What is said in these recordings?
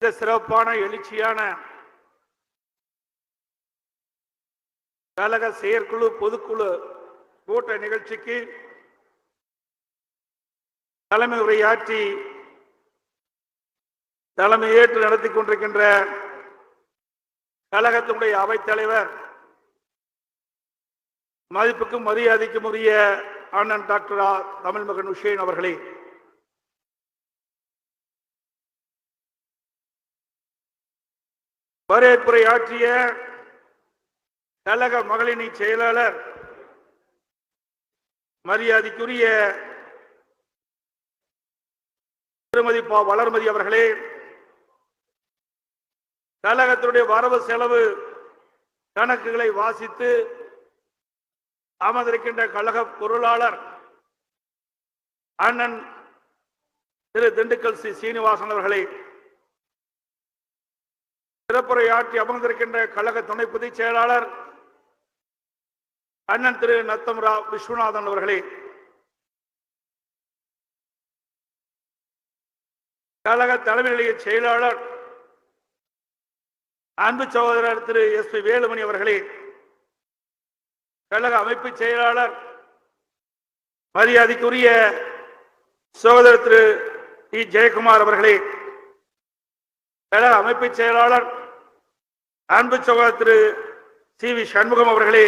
இந்த சிறப்பான எழுச்சியான கழக செயற்குழு பொதுக்குழு கூட்ட நிகழ்ச்சிக்கு தலைமை உரையாற்றி தலைமையேற்று நடத்தி கொண்டிருக்கின்ற கழகத்தினுடைய அவைத்தலைவர் மதிப்புக்கும் மரியாதைக்கும் உரிய அண்ணன் டாக்டர் தமிழ்மகன் உஷேன் அவர்களே, வரவேற்புரை ஆற்றிய கழக மகளிரணி செயலாளர் மரியாதைக்குரிய திருமதி வளர்மதி அவர்களே, கழகத்தினுடைய வரவு செலவு கணக்குகளை வாசித்து அமர்ந்திருக்கின்ற கழக பொருளாளர் அண்ணன் திரு திண்டுக்கல் சி சீனிவாசன் அவர்களே, சிறப்புரையாற்றி அமர்ந்திருக்கின்ற கழக துணை பொதுச் செயலாளர் அண்ணன் திரு நத்தம் ரா விஸ்வநாதன் அவர்களே, கழக தலைமை நிலைய செயலாளர் அன்பு சகோதரர் திரு எஸ் பி வேலுமணி அவர்களே, கழக அமைப்பு செயலாளர் மரியாதைக்குரிய சகோதரர் திரு டி ஜெயக்குமார் அவர்களே, கழக அமைப்பு செயலாளர் அன்பு சகோதரர் திரு சி வி சண்முகம் அவர்களே,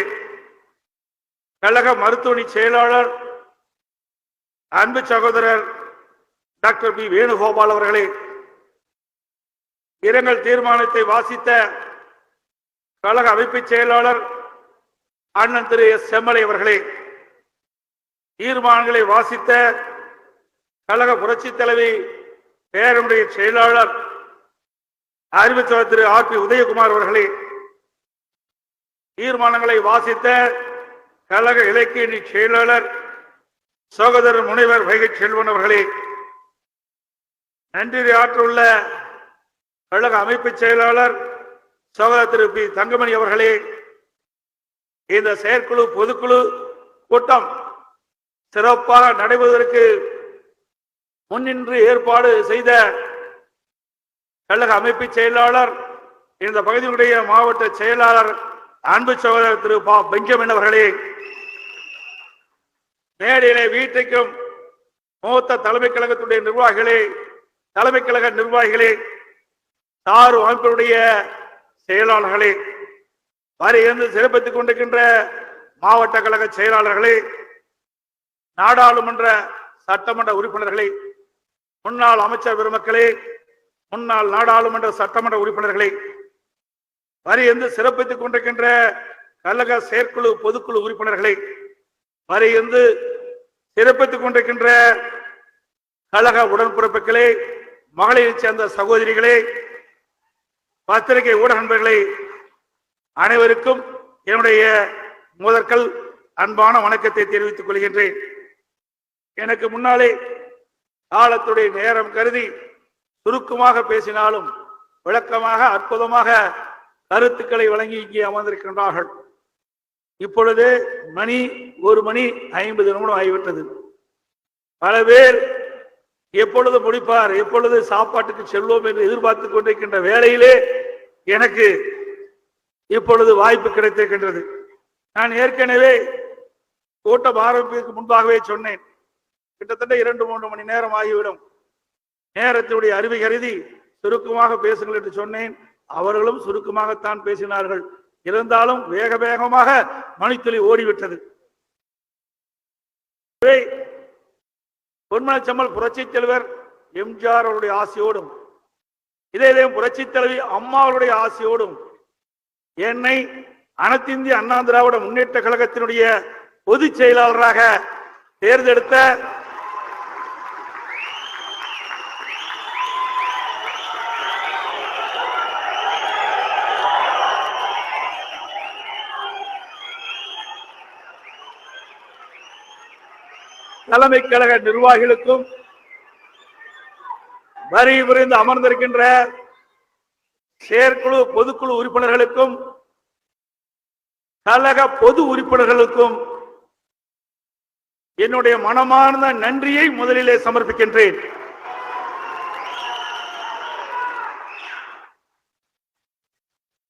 கழக மருத்துவமனை செயலாளர் அன்பு சகோதரர் டாக்டர் பி வேணுகோபால் அவர்களே, இரங்கல் தீர்மானத்தை வாசித்த கழக அமைப்பு செயலாளர் அண்ணன் திரு எஸ் செம்மலை அவர்களே, தீர்மானங்களை வாசித்த கழக புரட்சி தலைவி பேரனுடைய செயலாளர் அறிவித்தவர் திரு ஆர் பி உதயகுமார் அவர்களே, தீர்மானங்களை வாசித்த கழக இலக்கிய செயலாளர் சகோதரர் முனைவர் வைகை செல்வன் அவர்களே, நன்றி ஆற்றுள்ள கழக அமைப்பு செயலாளர் சகோதரர் திரு பி தங்கமணி அவர்களே, இந்த செயற்குழு பொதுக்குழு கூட்டம் சிறப்பாக நடைபெறுவதற்கு முன்னின்று ஏற்பாடு செய்த கழக அமைப்பு செயலாளர் இந்த பகுதியினுடைய மாவட்ட செயலாளர் அன்பு சகோதரர் திரு பா பெஞ்சமின் அவர்களே, மேடையிலே வீட்டுக்கும் மூத்த தலைமை கழகத்துடைய நிர்வாகிகளே, தலைமை கழக நிர்வாகிகளே, சாரு அமைப்பினுடைய செயலாளர்களே, வரையிருந்து சிறப்பித்துக் கொண்டிருக்கின்ற மாவட்ட கழக செயலாளர்களே, நாடாளுமன்ற சட்டமன்ற உறுப்பினர்களே, முன்னாள் அமைச்சர் பெருமக்களே, முன்னாள் நாடாளுமன்ற சட்டமன்ற உறுப்பினர்களே, வரையிருந்து சிறப்பித்துக் கொண்டிருக்கின்ற கழக செயற்குழு பொதுக்குழு உறுப்பினர்களே, வரையிருந்து சிறப்பித்துக் கொண்டிருக்கின்ற கழக உடன்பிறப்புகளே, மகளிரை சேர்ந்த சகோதரிகளே, பத்திரிகை ஊடக நண்பர்களே, அனைவருக்கும் என்னுடைய முதற்கல் அன்பான வணக்கத்தை தெரிவித்துக் கொள்கின்றேன். எனக்கு முன்னாலே காலத்துடைய நேரம் கருதி சுருக்கமாக பேசினாலும் விளக்கமாக அற்புதமாக கருத்துக்களை வழங்கி இங்கே அமர்ந்திருக்கின்றார்கள். இப்பொழுது மணி 1:50 ஆகிவிட்டது. பல பேர் எப்பொழுது முடிப்பார், எப்பொழுது சாப்பாட்டுக்கு செல்வோம் என்று எதிர்பார்த்துக் கொண்டிருக்கின்ற வேளையிலே எனக்கு இப்பொழுது வாய்ப்பு கிடைத்திருக்கின்றது. நான் ஏற்கனவே கூட்டம் ஆரம்பிப்பதற்கு முன்பாகவே சொன்னேன், கிட்டத்தட்ட 2-3 மணி நேரம் ஆகிவிடும், நேரத்தினுடைய அறிவை கருதி சுருக்கமாக பேசுங்கள் என்று சொன்னேன். அவர்களும் சுருக்கமாகத்தான் பேசினார்கள். இருந்தாலும் வேக வேகமாக மணித்துளி ஓடிவிட்டது. பொன்மனச்செம்மல் புரட்சி தலைவர் எம்ஜிஆர் அவருடைய ஆசையோடும், இதே புரட்சி தலைவி அம்மா அவருடைய ஆசையோடும் என்னை அனைத்து இந்திய அண்ணா திராவிட முன்னேற்ற கழகத்தினுடைய பொதுச் செயலாளராக தேர்ந்தெடுத்த தலைமை கழக நிர்வாகிகளுக்கும், வரி புரிந்து அமர்ந்திருக்கின்ற செயற்குழு பொதுக்குழு உறுப்பினர்களுக்கும், கழக பொது உறுப்பினர்களுக்கும் என்னுடைய மனமார்ந்த நன்றியை முதலிலே சமர்ப்பிக்கின்றேன்.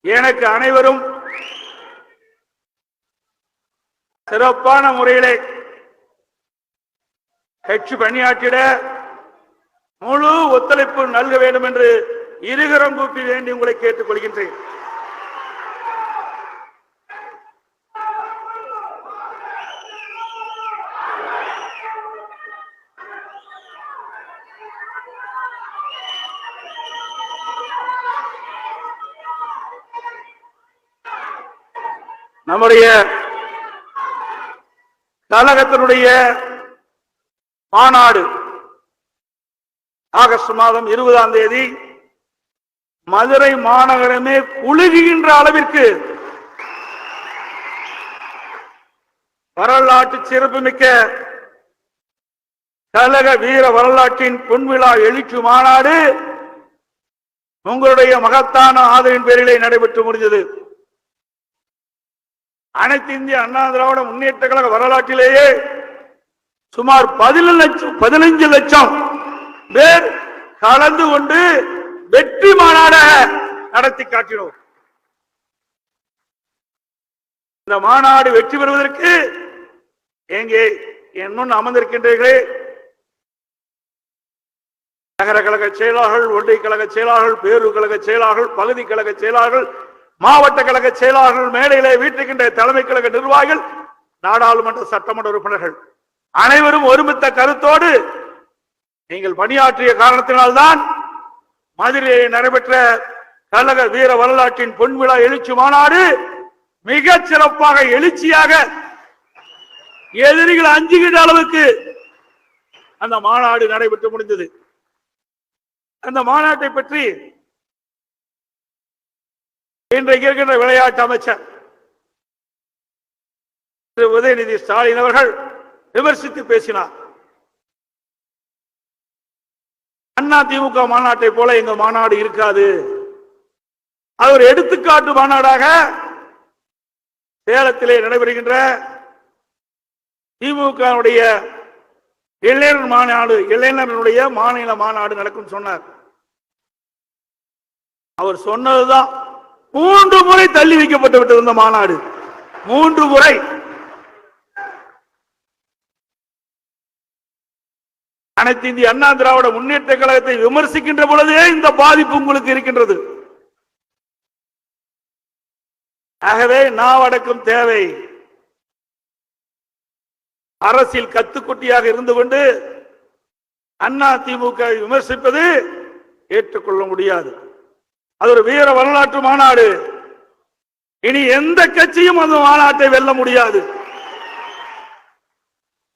எனக்கு அனைவரும் சிறப்பான முறையிலே கட்சி பணியாற்றிட முழு ஒத்துழைப்பு நல்க வேண்டும் என்று இருகரம் கூப்பி வேண்டி உங்களை கேட்டுக் கொள்கின்றேன். நம்முடைய கழகத்தினுடைய மாநாடு ஆகஸ்ட் மாதம் 20ஆம் தேதி மதுரை மாநகரமே குலுகுகின்ற அளவிற்கு வரலாற்று சிறப்புமிக்க கழக வீர வரலாற்றின் பொன்விழா எழுச்சி மாநாடு உங்களுடைய மகத்தான ஆதரவின் பேரிலே நடைபெற்று முடிந்தது. அனைத்து இந்திய அண்ணா திராவிட முன்னேற்ற கழக வரலாற்றிலேயே சுமார் 15 லட்சம் பேர் கலந்து கொண்டு வெற்றி மாநாடாக நடத்தி காட்டினோம். இந்த மாநாடு வெற்றி பெறுவதற்கு எங்கே என்னும் அமர்ந்திருக்கின்றீர்களே நகர கழக செயலாளர்கள், ஒன்றிய கழக செயலாளர்கள், பேரூர் கழக செயலாளர்கள், பகுதி கழக செயலாளர்கள், மாவட்ட கழக செயலாளர்கள், மேடையிலே வீட்டுக்கின்ற தலைமை கழக நிர்வாகிகள், நாடாளுமன்ற சட்டமன்ற உறுப்பினர்கள் அனைவரும் ஒருமித்த கருத்தோடு நீங்கள் பணியாற்றிய காரணத்தினால்தான் மதுரையில் நடைபெற்ற கழக வீர வரலாற்றின் பொன்விழா எழுச்சி மாநாடு மிக சிறப்பாக எழுச்சியாக எதிரிகள் அஞ்சுகின்ற அளவுக்கு அந்த மாநாடு நடைபெற்று முடிந்தது. அந்த மாநாட்டை பற்றி இன்றைக்கு இருக்கின்ற விளையாட்டு அமைச்சர் திரு உதயநிதி ஸ்டாலின் அவர்கள் விமர்சித்து பேசினார். அண்ணா திமுக மாநாட்டை போல எங்க மாநாடு இருக்காது. அது ஒரு எடுத்துக்காட்டு மாநாடாக சேலத்திலே நடைபெறுகின்ற திமுக இளைஞர் மாநாடு, இளைஞர்களுடைய மாநில மாநாடு நடக்கும் சொன்னார். அவர் சொன்னதுதான் 3 முறை தள்ளி வைக்கப்பட்டு விட்டது இந்த மாநாடு. 3 முறை. அனைத்து இந்திய அண்ணா திராவிட முன்னேற்ற கழகத்தை விமர்சிக்கின்ற பொழுதே இந்த பாதிப்பு உங்களுக்கு இருக்கின்றது. ஆகவே நாவடக்கம் தேவை. அரசியல் கத்துக்குட்டியாக இருந்து கொண்டு அண்ணா திமுக விமர்சிப்பது ஏற்றுக்கொள்ள முடியாது. அது ஒரு வீர வரலாற்று மாநாடு. இனி எந்த கட்சியும் அந்த மாநாட்டை வெல்ல முடியாது.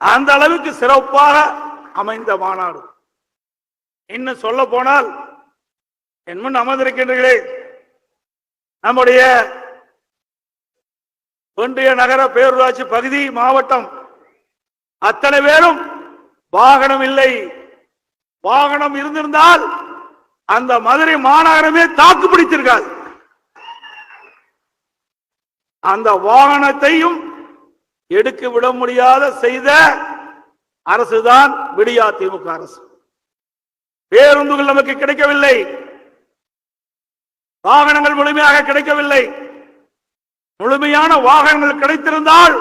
அந்த அளவுக்கு சிறப்பாக அமைந்த மாநாடு. இன்னும் சொல்ல போனால் என் முன் அமர்ந்திருக்கின்றீர்களே நம்முடைய ஒன்றிய நகர பேரூராட்சி பகுதி மாவட்டம் அத்தனை பேரும் வாகனம் இல்லை. வாகனம் இருந்திருந்தால் அந்த மதுரை மாநகரமே தாக்கு பிடித்திருக்காது. அந்த வாகனத்தையும் எடுக்க விட முடியாத செய்த அரசுதான் விடியா திமுக அரசு. பேருந்துகள் நமக்கு கிடைக்கவில்லை, வாகனங்கள் முழுமையாக கிடைக்கவில்லை. முழுமையான வாகனங்கள் கிடைத்திருந்தால்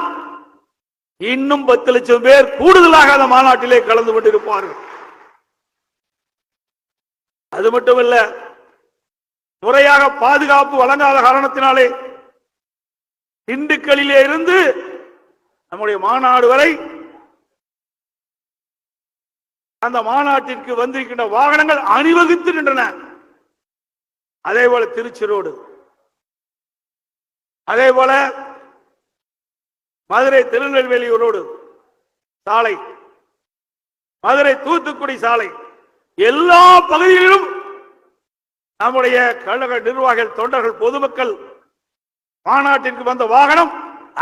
இன்னும் 10 லட்சம் பேர் கூடுதலாக அந்த மாநாட்டிலே கலந்து கொண்டிருப்பார்கள். அது மட்டுமல்ல, முறையாக பாதுகாப்பு வழங்காத காரணத்தினாலே திண்டுக்கல்லிலே இருந்து நம்முடைய மாநாடு வரை அந்த மாநாட்டிற்கு வந்திருக்கின்ற வாகனங்கள் அணிவகுத்து நின்றன. அதே போல திருச்சி ரோடு, அதே போல மதுரை திருநெல்வேலி ரோடு சாலை, மதுரை தூத்துக்குடி சாலை, எல்லா பகுதிகளிலும் நம்முடைய கழக நிர்வாகிகள், தொண்டர்கள், பொதுமக்கள் மாநாட்டிற்கு வந்த வாகனம்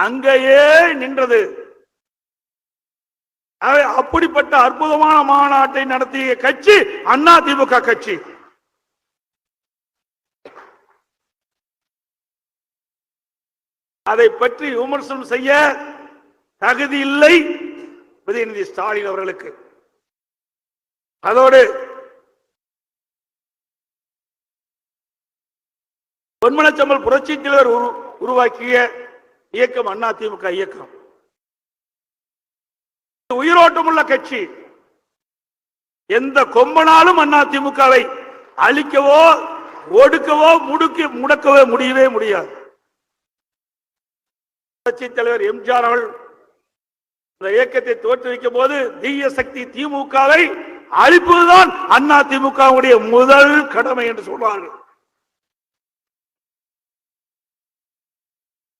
அங்கேயே நின்றது. அப்படிப்பட்ட அற்புதமான மாநாட்டை நடத்திய கட்சி அண்ணா திமுக கட்சி. அதை பற்றி விமர்சனம் செய்ய தகுதி இல்லை உதயநிதி ஸ்டாலின் அவர்களுக்கு. அதோடு பொன்மனச்செம்மல் புரட்சித் தலைவர் உருவாக்கிய இயக்கம் அதிமுக இயக்கம். உயிரோட்டமுள்ள கட்சி. எந்த கொம்பனாலும் அதிமுகவை அழிக்கவோ ஒடுக்கவோ முடக்கவோ முடியவே முடியாது. புரட்சித் தலைவர் எம்ஜிஆர் அவர்கள் இந்த இயக்கத்தை தோற்றுவிக்கும் போது தீய சக்தி திமுகவை அழிப்பதுதான் அதிமுகவுடைய முதல் கடமை என்று சொல்வார்கள்.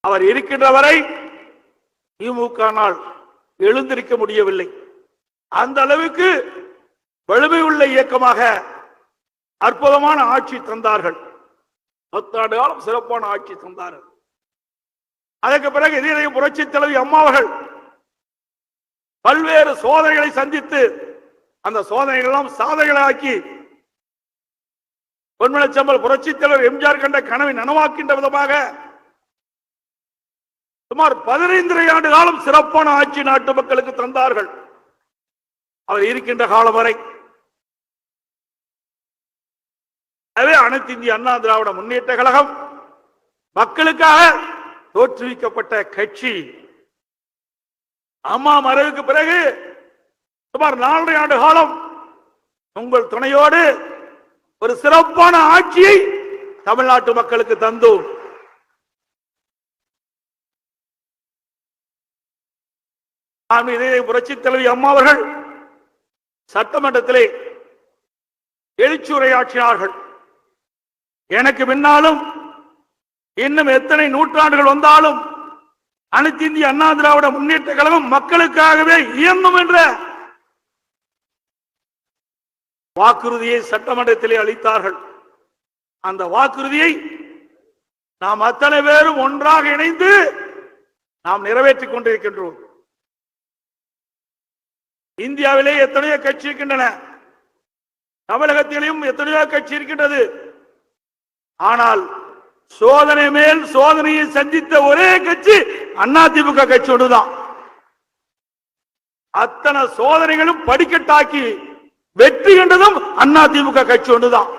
அவர் இருக்கின்ற வரை திமுக எழுந்திருக்க முடியவில்லை. அந்த அளவுக்கு வலிமை உள்ள இயக்கமாக அற்புதமான ஆட்சி தந்தார்கள். 10 ஆண்டு காலம் சிறப்பான ஆட்சி தந்தார்கள். அதற்கு பிறகு இதே புரட்சித் தலைவி அம்மா அவர்கள் பல்வேறு சோதனைகளை சந்தித்து அந்த சோதனைகள் எல்லாம் சாதனைகளாக்கி பொன்மனச்செம்மல் புரட்சித் தலைவர் எம்ஜிஆர் கண்ட கனவை நனவாக்கின்ற விதமாக சுமார் 15 ஆண்டு காலம் சிறப்பான ஆட்சி நாட்டு மக்களுக்கு தந்தார்கள். அவர் இருக்கின்ற காலம் வரை. அனைத்து இந்திய அண்ணா திராவிட முன்னேற்ற கழகம் மக்களுக்காக தோற்றுவிக்கப்பட்ட கட்சி. அம்மா மறைவுக்கு பிறகு சுமார் 4 ஆண்டு காலம் உங்கள் துணையோடு ஒரு சிறப்பான ஆட்சியை தமிழ்நாட்டு மக்களுக்கு தந்தோம். புரட்சித் தலைவி அம்மா அவர்கள் சட்டமன்றத்திலே எழுச்சியுரையாற்றினார்கள். எனக்கு பின்னாலும் இன்னும் எத்தனை நூற்றாண்டுகள் வந்தாலும் அனைத்து இந்திய அண்ணா திராவிட முன்னேற்ற கழகம் மக்களுக்காகவே இயங்கும் என்ற வாக்குறுதியை சட்டமன்றத்திலே அளித்தார்கள். அந்த வாக்குறுதியை நாம் அத்தனை பேரும் ஒன்றாக இணைந்து நாம் நிறைவேற்றிக் கொண்டிருக்கின்றோம். இந்தியாவிலே எத்தனையோ கட்சி இருக்கின்றன, தமிழகத்திலும் எத்தனையோ கட்சி இருக்கின்றது. ஆனால் சோதனை மேல் சோதனையை சந்தித்த ஒரே கட்சி அதிமுக கட்சி ஒன்றுதான். அத்தனை சோதனைகளும் படிக்கட்டாக்கி வெற்றி கண்டதும் அதிமுக கட்சி ஒன்றுதான்.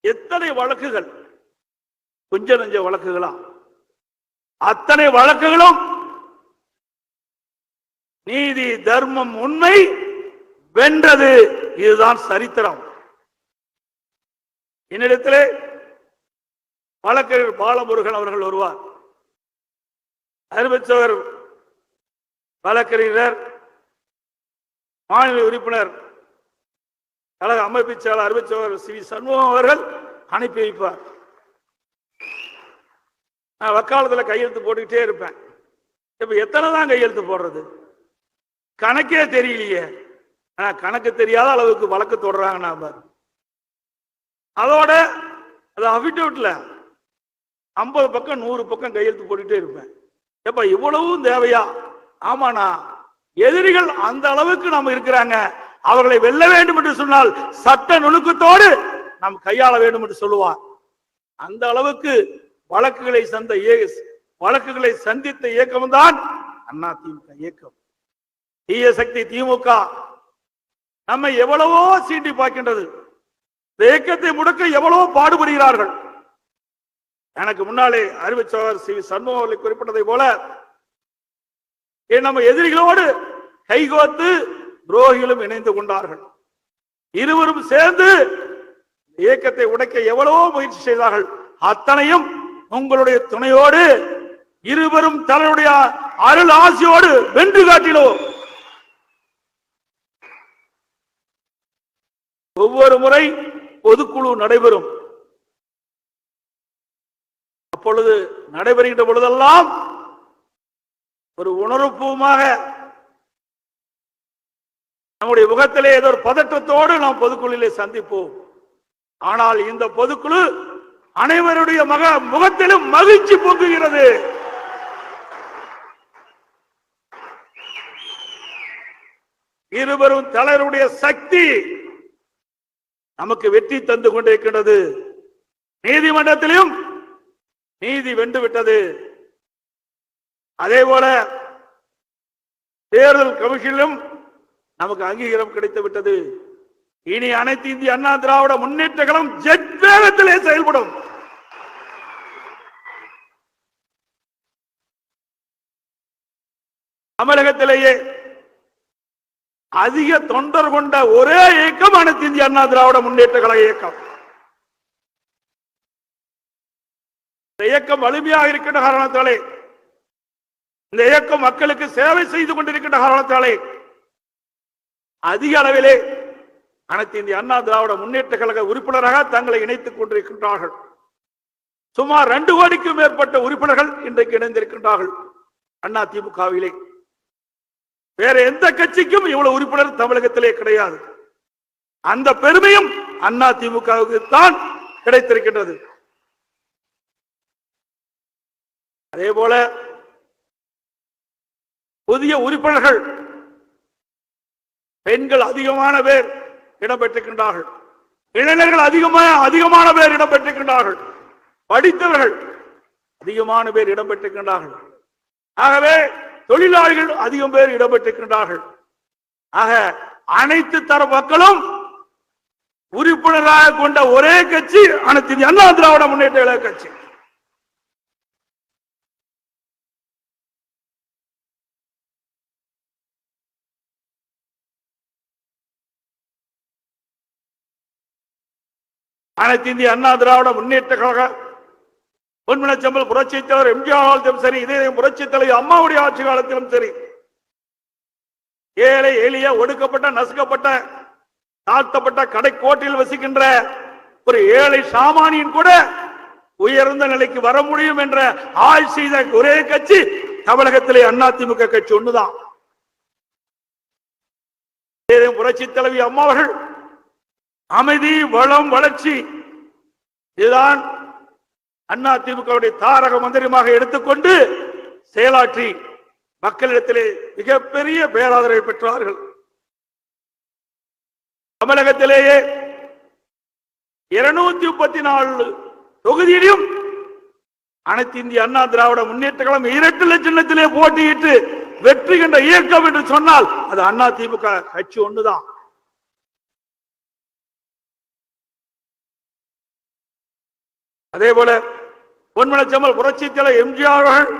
எத்தனை வழக்குகள், கொஞ்ச நெஞ்ச வழக்குகளா? அத்தனை வழக்குகளும் நீதி தர்மம் உண்மை வென்றது. இதுதான் சரித்திரம். என்னிடத்திலே வழக்கறிஞர் பாலமுருகன் அவர்கள் வருவார். அறிவிச்சவர் வழக்கறிஞர், மாநில உறுப்பினர், கழக அமைப்பு செயலாளர் அறிவிச்சவர் சி சண்முகம் அவர்கள் அனுப்பி வைப்பார். நான் வக்காலத்தில் கையெழுத்து போட்டுக்கிட்டே இருப்பேன். இப்ப எத்தனை தான் கையெழுத்து போடுறது கணக்கே தெரியலையே. கணக்கு தெரியாத அளவுக்கு வழக்கு தொடர்றாங்க. நாம அதோட அபிடவிட்ல 50 பக்கம் 100 பக்கம் கையெழுத்து போட்டுட்டே இருப்பேன். எப்ப இவ்வளவும் தேவையா? ஆமாண்ணா, எதிரிகள் அந்த அளவுக்கு நம்ம இருக்கிறாங்க. அவர்களை வெல்ல வேண்டும் என்று சொன்னால் சட்ட நுணுக்கத்தோடு நாம் கையாள வேண்டும் என்று சொல்லுவார். அந்த அளவுக்கு வழக்குகளை சந்தித்த இயக்கம் தான் அதிமுக இயக்கம். தீய சக்தி திமுக நம்மை எவ்வளவோ சீண்டி பார்க்கின்றது. இயக்கத்தை முடக்க எவ்வளவோ பாடுபடுகிறார்கள். எனக்கு முன்னாலே அறிவிச்சவர் சி சண்முகம் அவர்களை குறிப்பிட்டதை போல நம்ம எதிரிகளோடு கைகோத்து துரோகிகளும் இணைந்து கொண்டார்கள். இருவரும் சேர்ந்து இயக்கத்தை உடைக்க எவ்வளவோ முயற்சி செய்தார்கள். அத்தனையும் உங்களுடைய துணையோடு இருவரும் தலைவருடைய அருள் ஆசியோடு வென்று காட்டினோம். ஒவ்வொரு முறை பொதுக்குழு நடைபெறும். அப்பொழுது நடைபெறுகின்ற பொழுதெல்லாம் ஒரு உணர்வுபூர்வமாக நம்முடைய முகத்திலே ஏதோ ஒரு பதற்றத்தோடு நாம் பொதுக்குழுவிலே சந்திப்போம். ஆனால் இந்த பொதுக்குழு அனைவருடைய முகத்திலும் மகிழ்ச்சி பொங்குகிறது. இருவரும் தலைவருடைய சக்தி நமக்கு வெற்றி தந்து கொண்டிருக்கின்றது. நீதிமன்றத்திலும் நீதி வென்றுவிட்டது. அதே போல தேர்தல் கமிஷனிலும் நமக்கு அங்கீகாரம் கிடைத்து விட்டது. இனி அனைத்து இந்திய அண்ணா திராவிட முன்னேற்ற கழகம் வேகத்திலே செயல்படும். தமிழகத்திலேயே அதிக தொண்டர் கொண்ட ஒரே இயக்கம் அனைத்து இந்திய அண்ணா திராவிட முன்னேற்ற கழக இயக்கம். இந்த இயக்கம் வலிமையாக இருக்கின்ற காரணத்தாலே, இந்த இயக்கம் மக்களுக்கு சேவை செய்து கொண்டிருக்கின்ற காரணத்தாலே அதிக அளவிலே அனைத்து இந்திய அண்ணா திராவிட முன்னேற்ற கழக உறுப்பினராக தங்களை இணைத்துக் கொண்டிருக்கின்றார்கள். சுமார் 2 கோடிக்கும் மேற்பட்ட உறுப்பினர்கள் இன்றைக்கு இணைந்திருக்கின்றார்கள் அண்ணா திமுகவிலே. வேற எந்த கட்சிக்கும் இவ்வளவு உறுப்பினர் தமிழகத்திலே கிடையாது. அந்த பெருமையும் அண்ணா திமுகவுக்கு தான் கிடைத்திருக்கின்றது. அதே போல புதிய உறுப்பினர்கள் பெண்கள் அதிகமான பேர் இடம்பெற்றிருக்கின்றார்கள். இளைஞர்கள் அதிகமான பேர் இடம்பெற்றிருக்கின்றார்கள். படித்தவர்கள் அதிகமான பேர் இடம்பெற்றிருக்கின்றார்கள். ஆகவே தொழிலாளிகள் அதிகம் பேர் இடம்பெற்றிருக்கின்றார்கள். ஆக அனைத்து தர மக்களும் உறுப்பினராக கொண்ட ஒரே கட்சி அனைத்து இந்திய அண்ணா திராவிட முன்னேற்ற கழக கட்சி. அனைத்து இந்திய அண்ணா திராவிட முன்னேற்ற கழக பொன்மனச்செம்மல் புரட்சித் தலைவர் எம்ஜிஆர் காலத்திலும் சரி, இதே புரட்சித் தலைவர் அம்மாவுடைய ஆட்சி காலத்திலும் சரி, ஏழை எளிய ஒடுக்கப்பட்ட நசுக்கப்பட்ட தாழ்த்தப்பட்ட கடைக்கோட்டில் வசிக்கின்ற ஒரு ஏழை சாமானியன் கூட உயர்ந்த நிலைக்கு வர முடியும் என்ற ஆய்வு செய்த ஒரே கட்சி தமிழகத்திலே அண்ணா திமுக கட்சி ஒண்ணுதான். புரட்சித் தலைவி அம்மா அவர்கள் அமைதி, வளம், வளர்ச்சி, இதுதான் அண்ணா திமுகவுடைய தாரக மந்திரமாக எடுத்துக்கொண்டு செயலாற்றி மக்களிடத்திலே மிகப்பெரிய பேராதரவை பெற்றார்கள். தமிழகத்திலேயே 234 தொகுதியிலும் அனைத்து இந்திய அண்ணா திராவிட முன்னேற்ற கழகம் 2 சின்னத்திலே போட்டியிட்டு வெற்றி கண்ட இயக்கம் என்று சொன்னால் அது அண்ணா திமுக கட்சி ஒண்ணுதான். அதே போல பொன்மனச்செம்மல் புரட்சித் தலைவர் எம்ஜிஆர் அவர்கள்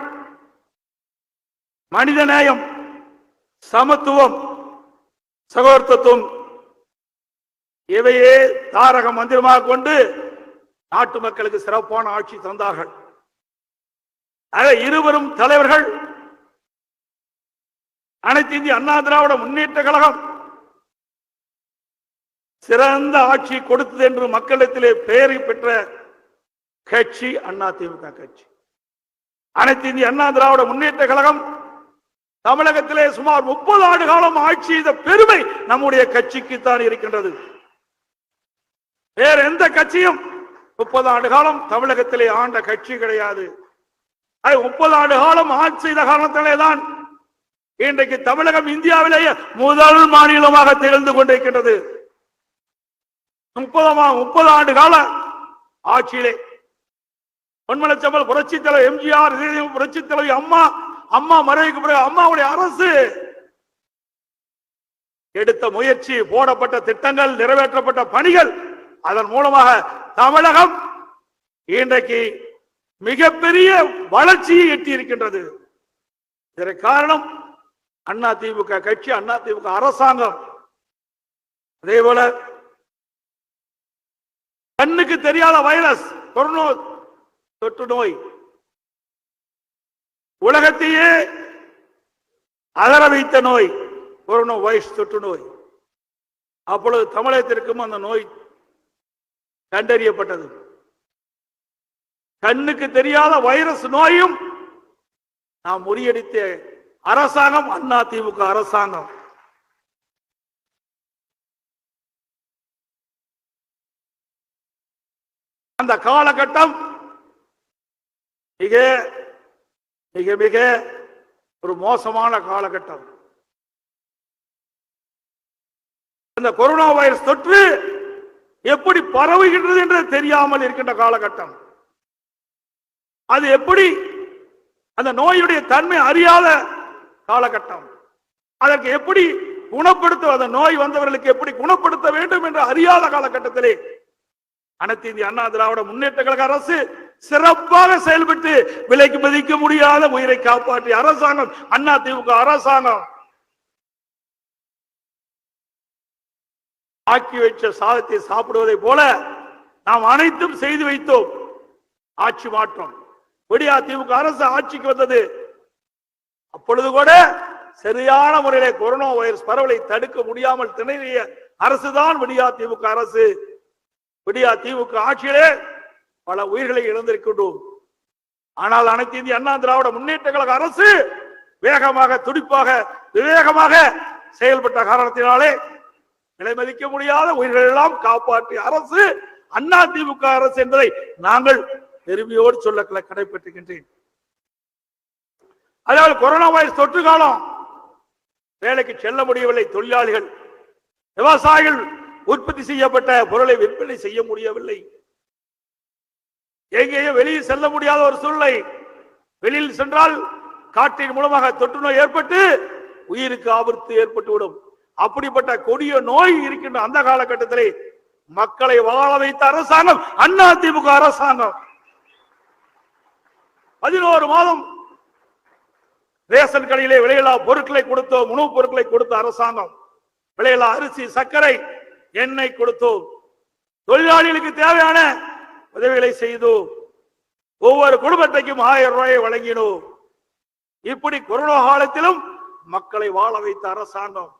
மனித நேயம், சமத்துவம், சகோதரத்துவம் இவையே தாரக மந்திரமாக கொண்டு நாட்டு மக்களுக்கு சிறப்பான ஆட்சி தந்தார்கள். இருவரும் தலைவர்கள் அனைத்து இந்திய அண்ணா திராவிட முன்னேற்ற கழகம் சிறந்த ஆட்சி கொடுத்தது என்று மக்களிடத்திலே பெயரை பெற்ற கட்சி அண்ணா திமுக கட்சி. அனைத்து இந்திய அண்ணா திராவிட முன்னேற்ற கழகம் தமிழகத்திலே சுமார் 30 ஆண்டு காலம் ஆட்சி செய்த பெருமை நம்முடைய கட்சிக்கு தான் இருக்கின்றது. வேற எந்த கட்சியும் 30 ஆண்டு காலம் தமிழகத்திலே ஆண்ட கட்சி கிடையாது. 30 ஆண்டு காலம் ஆட்சி செய்த காரணத்திலே தான் இன்றைக்கு தமிழகம் இந்தியாவிலேயே முதல் மாநிலமாக திகழ்ந்து கொண்டிருக்கின்றது. 30 ஆண்டு கால ஆட்சியிலே பொன்மனச்செம்மல் புரட்சித் தலைவர் எம்ஜிஆர், புரட்சித் தலைவி அம்மா மறைவுக்கு பிறகு அம்மாவுடைய அரசு எடுத்த முயற்சி, போடப்பட்ட திட்டங்கள், நிறைவேற்றப்பட்ட பணிகள், அதன் மூலமாக தமிழகம் இன்றைக்கு மிகப்பெரிய வளர்ச்சியை எட்டி இருக்கின்றது. இதற்கு காரணம் அண்ணா திமுக கட்சி, அண்ணா திமுக அரசாங்கம். அதே போல கண்ணுக்கு தெரியாத வைரஸ் கொரோனா தொற்று நோய் உலகத்தையே அலற வைத்த நோய் கொரோனா வைரஸ் தொற்று நோய். அப்பொழுது தமிழகத்திற்கும் அந்த நோய் கண்டறியப்பட்டது. கண்ணுக்கு தெரியாத வைரஸ் நோயும் நாம் முறியடித்த அரசாங்கம் அண்ணா திமுக அரசாங்கம். அந்த காலகட்டம் மிக மிக மிக ஒரு மோசமான காலகட்டம். அந்த கொரோனா வைரஸ் தொற்று எப்படி பரவுகின்றது என்று தெரியாமல் இருக்கின்ற காலகட்டம். அது எப்படி அந்த நோயுடைய தன்மை அறியாத காலகட்டம். அதற்கு எப்படி குணப்படுத்த, அந்த நோய் வந்தவர்களுக்கு எப்படி குணப்படுத்த வேண்டும் என்று அறியாத காலகட்டத்திலே அனைத்து இந்திய அண்ணா திராவிட முன்னேற்ற கழக அரசு சிறப்பாக செயல்பட்டு விலைக்கு மதிக்க முடியாத உயிரை காப்பாற்றிய அரசாங்கம் அண்ணா திமுக அரசாங்கம். ஆக்கி வைச்ச சாதத்தை சாப்பிடுவதை போல நாம் அனைத்தும் செய்து வைத்தோம். ஆட்சி மாற்றம் விடியா திமுக அரசு ஆட்சிக்கு வந்தது. அப்பொழுது கூட சரியான முறையிலே கொரோனா வைரஸ் பரவலை தடுக்க முடியாமல் திணறிய அரசுதான் விடியா திமுக அரசு. விடியா திமுக ஆட்சியிலே பல உயிர்களை இழந்திருக்கின்றோம். ஆனால் அனைத்து இந்திய அண்ணா திராவிட முன்னேற்ற கழக அரசு வேகமாக துடிப்பாக விவேகமாக செயல்பட்ட காரணத்தினாலே விலை மதிக்க முடியாத உயிர்கள் எல்லாம் காப்பாற்றிய அரசு அண்ணா திமுக அரசு என்பதை நாங்கள் பெருமையோடு சொல்ல கடைபெற்றுகின்றேன். அதாவது கொரோனா வைரஸ் தொற்று காலம் வேலைக்கு செல்ல முடியவில்லை. தொழிலாளிகள் விவசாயிகள் உற்பத்தி செய்யப்பட்ட பொருளை விற்பனை செய்ய முடியவில்லை. எங்கேயும் வெளியே செல்ல முடியாத ஒரு சூழ்நிலை. வெளியில் சென்றால் காற்றின் மூலமாக தொற்று நோய் ஏற்பட்டு உயிருக்கு ஆபத்து ஏற்பட்டுவிடும். அப்படிப்பட்ட கொடிய நோய் இருக்கின்ற அந்த காலகட்டத்திலே மக்களை வாழ வைத்த அரசாங்கம் அண்ணா திமுக அரசாங்கம். 11 மாதம் ரேஷன் கடையிலே விலையில்லா பொருட்களை கொடுத்தோம். உணவுப் பொருட்களை கொடுத்த அரசாங்கம். விலையில்லா அரிசி சர்க்கரை எண்ணெய் கொடுத்தோம். தொழிலாளிகளுக்கு தேவையான உதவிகளை செய்தோம். ஒவ்வொரு குடும்ப அட்டைக்கும் 1000 ரூபாயை வழங்கினோம். இப்படி கொரோனா காலத்திலும் மக்களை வாழ வைத்த அரசாங்கம்.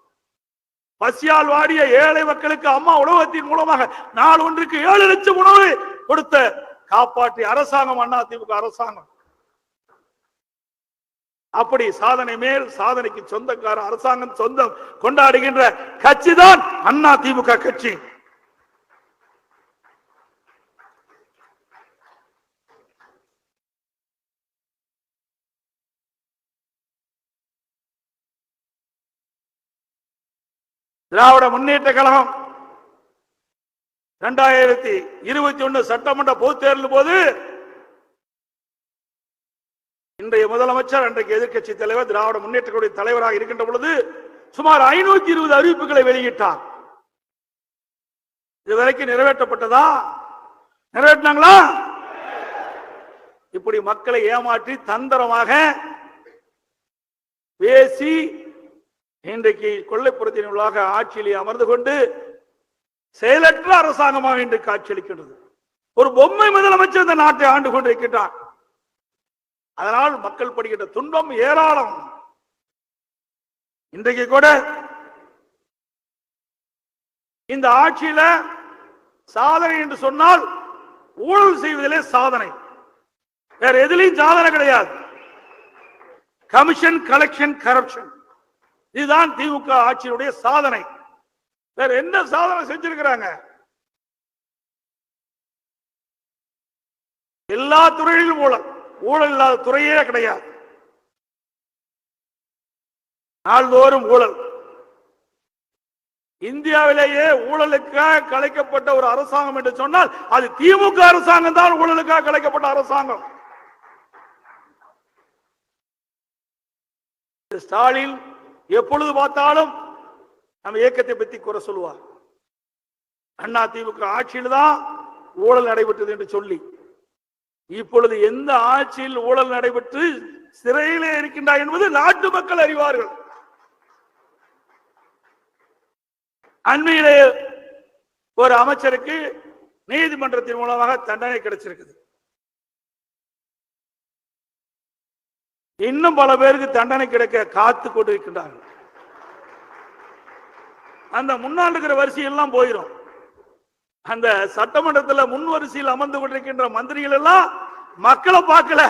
பசியால் வாடிய ஏழை மக்களுக்கு அம்மா உணவகத்தின் மூலமாக நாள் ஒன்றுக்கு 7 லட்சம் உணவு கொடுத்த காப்பாற்றிய அரசாங்கம் அண்ணா திமுக அரசாங்கம். அப்படி சாதனை மேல் சாதனைக்கு சொந்தக்கார அரசாங்கம் சொந்தம் கொண்டாடுகின்ற கட்சி தான் அண்ணா திமுக கட்சி. திராவிட முன்னேற்ற கழகம் 2021 சட்டமன்ற பொதுத் தேர்தலின் போது இன்றைய முதலமைச்சர் அன்றைக்கு எதிர்க்கட்சி தலைவர் திராவிட முன்னேற்ற கழக தலைவராக இருக்கின்ற பொழுது சுமார் 520 அறிவிப்புகளை வெளியிட்டார். இதுவரைக்கும் நிறைவேற்றப்பட்டதா? நிறைவேற்றினாங்களா? இப்படி மக்களை ஏமாற்றி தந்திரமாக பேசி இன்றைக்கு கொள்ளைப்புறத்தின் உள்ளாக ஆட்சியிலே அமர்ந்து கொண்டு செயலற்ற அரசாங்கமாக இன்றைக்கு காட்சியளிக்கின்றது. ஒரு பொம்மை முதலமைச்சர் இந்த நாட்டை ஆண்டு கொண்டிருக்கின்றார். அதனால் மக்கள் படுகின்ற துன்பம் ஏராளம். இன்றைக்கு கூட இந்த ஆட்சியில சாதனை என்று சொன்னால் ஊழல் செய்வதிலே சாதனை, வேற எதிலையும் சாதனை கிடையாது. கமிஷன், கலெக்ஷன், கரப்ஷன், இதுதான் திமுக ஆட்சியினுடைய சாதனை. வேற என்ன சாதனை செஞ்சிருக்கிறாங்க? எல்லா துறையிலும் ஊழல். ஊழல் இல்லாத துறையே கிடையாது. நாள்தோறும் ஊழல். இந்தியாவிலேயே ஊழலுக்காக கலைக்கப்பட்ட ஒரு அரசாங்கம் என்று சொன்னால் அது திமுக அரசாங்கம் தான். ஊழலுக்காக கலைக்கப்பட்ட அரசாங்கம். ஸ்டாலின் எப்பொழுது பார்த்தாலும் நம்ம இயக்கத்தை பற்றி குறை சொல்லுவார். அண்ணா திமுக ஆட்சியில் தான் ஊழல் நடைபெற்றது என்று சொல்லி, இப்பொழுது எந்த ஆட்சியில் ஊழல் நடைபெற்று சிறையிலே இருக்கின்றார் என்பது நாட்டு மக்கள் அறிவார்கள். அண்மையிலே ஒரு அமைச்சருக்கு நீதிமன்றத்தின் மூலமாக தண்டனை கிடைச்சிருக்குது. இன்னும் பல பேருக்கு தண்டனை கிடைக்க காத்து கொண்டிருக்கின்றார்கள். அந்த முன்னாள் இருக்கிற வரிசையெல்லாம் போயிடும். அந்த சட்டமன்றத்தில் முன் வரிசையில் அமர்ந்து கொண்டிருக்கின்ற மந்திரிகள் எல்லாம் மக்களை பார்க்கல,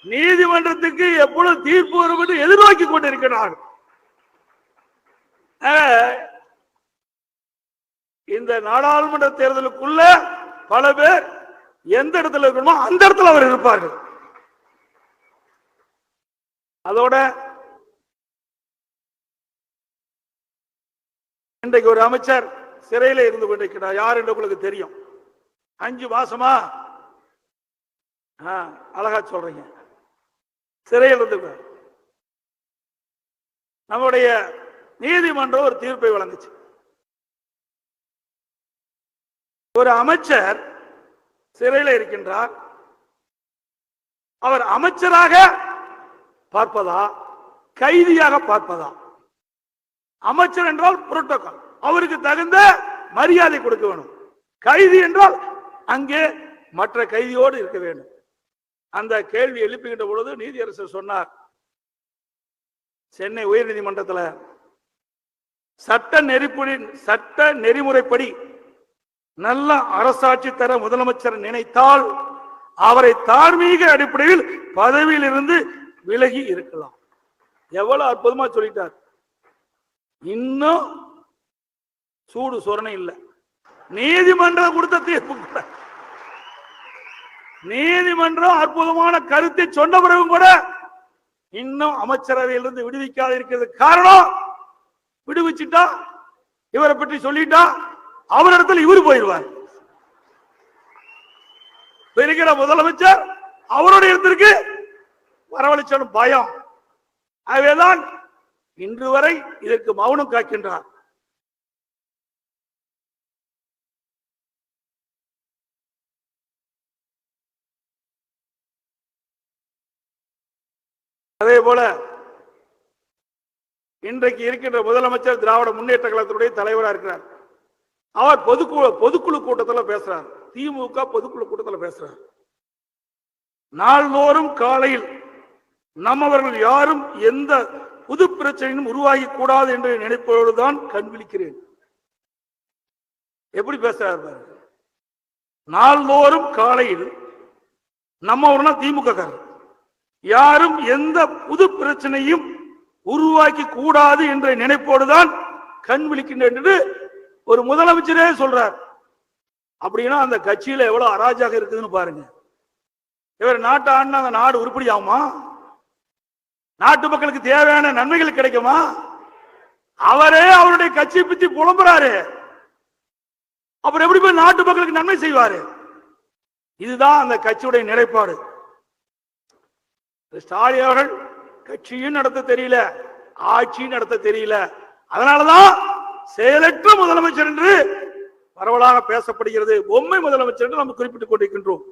நீதிமன்றத்துக்கு எப்பொழுது தீர்ப்பு வரும் என்று எதிர்நோக்கி கொண்டிருக்கிறார்கள். இந்த நாடாளுமன்ற தேர்தலுக்குள்ள பல பேர் எந்த இடத்துல இருக்கணுமோ அந்த இடத்துல அவர் இருப்பார்கள். அதோட இன்றைக்கு ஒரு அமைச்சர் சிறையில இருந்து கொண்டிருக்கிறார். யார் என்று உங்களுக்கு தெரியும். 5 மாசமா அழகா சொல்றீங்க, சிறையில் இருந்திருக்கார். நம்முடைய நீதிமன்றம் ஒரு தீர்ப்பை வழங்குச்சு. ஒரு அமைச்சர் சிறையில் இருக்கின்றார். அவர் அமைச்சராக பார்ப்பதா கைதியாக பார்ப்பதா? அமைச்சர் என்றால் புரோட்டோகால், அவருக்கு தகுந்த மரியாதை கொடுக்க வேண்டும். கைதி என்றால் அங்கே மற்ற கைதியோடு இருக்க வேண்டும். அந்த கேள்வி எழுப்புகின்ற பொழுது நீதியரசர் சொன்னார், சென்னை உயர்நீதிமன்றத்தில் சட்ட நெறிமுறைப்படி நல்ல அரசாட்சி தர முதலமைச்சர் நினைத்தால் அவரை தார்மீக அடிப்படையில் பதவியில் இருந்து விலகி இருக்கலாம். எவ்வளவு அற்புதமா சொல்லிட்டார். இன்னும் சூடு சொரணை இல்லை. நீதிமன்றம் கொடுத்த தீர்ப்பு கூட, நீதிமன்றம் அற்புதமான கருத்தை சொன்ன பிறகும் கூட இன்னும் அமைச்சரவையிலிருந்து விடுவிக்காத இருக்கிறது. காரணம், விடுவிச்சுட்டா இவரை பற்றி சொல்லிட்டா அவரிடத்தில் இவரு போயிடுவார். இருக்கிற முதலமைச்சர் அவருடைய இடத்திற்கு வரவழைச்ச பயம். ஆகவேதான் இன்று வரை இதற்கு மௌனம் காக்கின்றார். அதே போல இன்றைக்கு இருக்கின்ற முதலமைச்சர் திராவிட முன்னேற்ற கழகத்தினுடைய தலைவராக இருக்கிறார். அவர் பொதுக்குழு கூட்டத்தில் பேசுறார். திமுக பொதுக்குழு கூட்டத்தில் பேசுறார். நாள்தோறும் காலையில் நம்மவர்கள் யாரும் எந்த புது பிரச்சனையும் உருவாகி கூடாது என்று நினைப்போடுதான் கண் விழிக்கிறேன். எப்படி பேசுறார்? நாள்தோறும் காலையில் நம்மவர்னா திமுக யாரும் எந்த புது பிரச்சனையும் உருவாக்கி கூடாது என்ற நினைப்போடுதான் கண் விழிக்கின்றேன் என்று ஒரு முதலமைச்சரே சொல்றார். அப்படின்னா அந்த கட்சியில எவ்வளவு அராஜகம் இருக்குதுன்னு பாருங்க. இவர் நாட்டை ஆடினா அந்த நாடு உருப்படி ஆகுமா? நாட்டு மக்களுக்கு தேவையான நன்மைகள் கிடைக்குமா? அவரே அவருடைய கட்சியை பற்றி புலம்புறாரு. அப்புறம் எப்படி போய் நாட்டு மக்களுக்கு நன்மை செய்வாரு? இதுதான் அந்த கட்சியுடைய நிலைப்பாடு. ஸ்டாலின் அவர்கள் கட்சியும் நடத்த தெரியல, ஆட்சியும் நடத்த தெரியல. அதனாலதான் செயலற்ற முதலமைச்சர் என்று பரவலாக பேசப்படுகிறது. பொம்மை முதலமைச்சர் என்று நாம் குறிப்பிட்டுக் கொண்டிருக்கின்றோம்.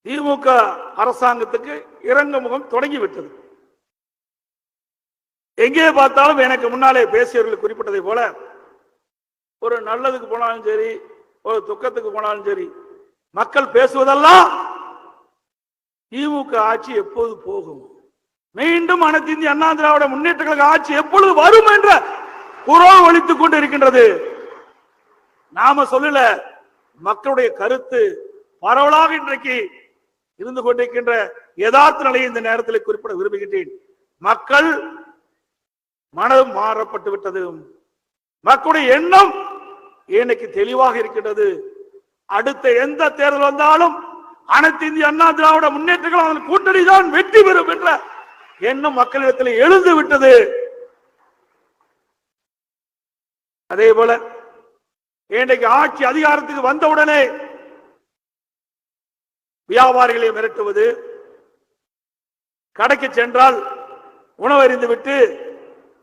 திமுக அரசாங்கத்துக்கு இறங்க முகம் தொடங்கிவிட்டது. எங்கே பார்த்தாலும் எனக்கு முன்னாலே பேசியவர்கள் குறிப்பிட்டதை போல ஒரு நல்லதுக்கு போனாலும் சரி, ஒரு துக்கத்துக்கு போனாலும் சரி, மக்கள் பேசுவதெல்லாம் திமுக ஆட்சி எப்போது போகும், மீண்டும் அனைத்து இந்திய அண்ணா திராவிட முன்னேற்ற கழக ஆட்சி எப்பொழுது வரும் என்ற குரல் ஒலித்துக் கொண்டு இருக்கின்றது. நாம சொல்லல, மக்களுடைய கருத்து பரவலாக இன்றைக்கு இருந்து கொண்டிருக்கின்ற யதார்த்த நிலையை இந்த நேரத்தில் குறிப்பிட விரும்புகின்றேன். மக்கள் மனம் மாறப்பட்டு விட்டது. மக்களுடைய எண்ணம் எனக்கு தெளிவாக இருக்கின்றது. அடுத்த எந்த தேர்தல் வந்தாலும் அனைத்து இந்திய அண்ணா திராவிட முன்னேற்ற கழக கூட்டணி தான் வெற்றி பெறும் என்ற எண்ணம் மக்களிடத்தில் எழுந்து விட்டது. அதே போல இன்றைக்கு ஆட்சி அதிகாரத்துக்கு வந்தவுடனே வியாபாரிகளை மிரட்டுவது, கடைக்கு சென்றால் உணவறிந்து விட்டு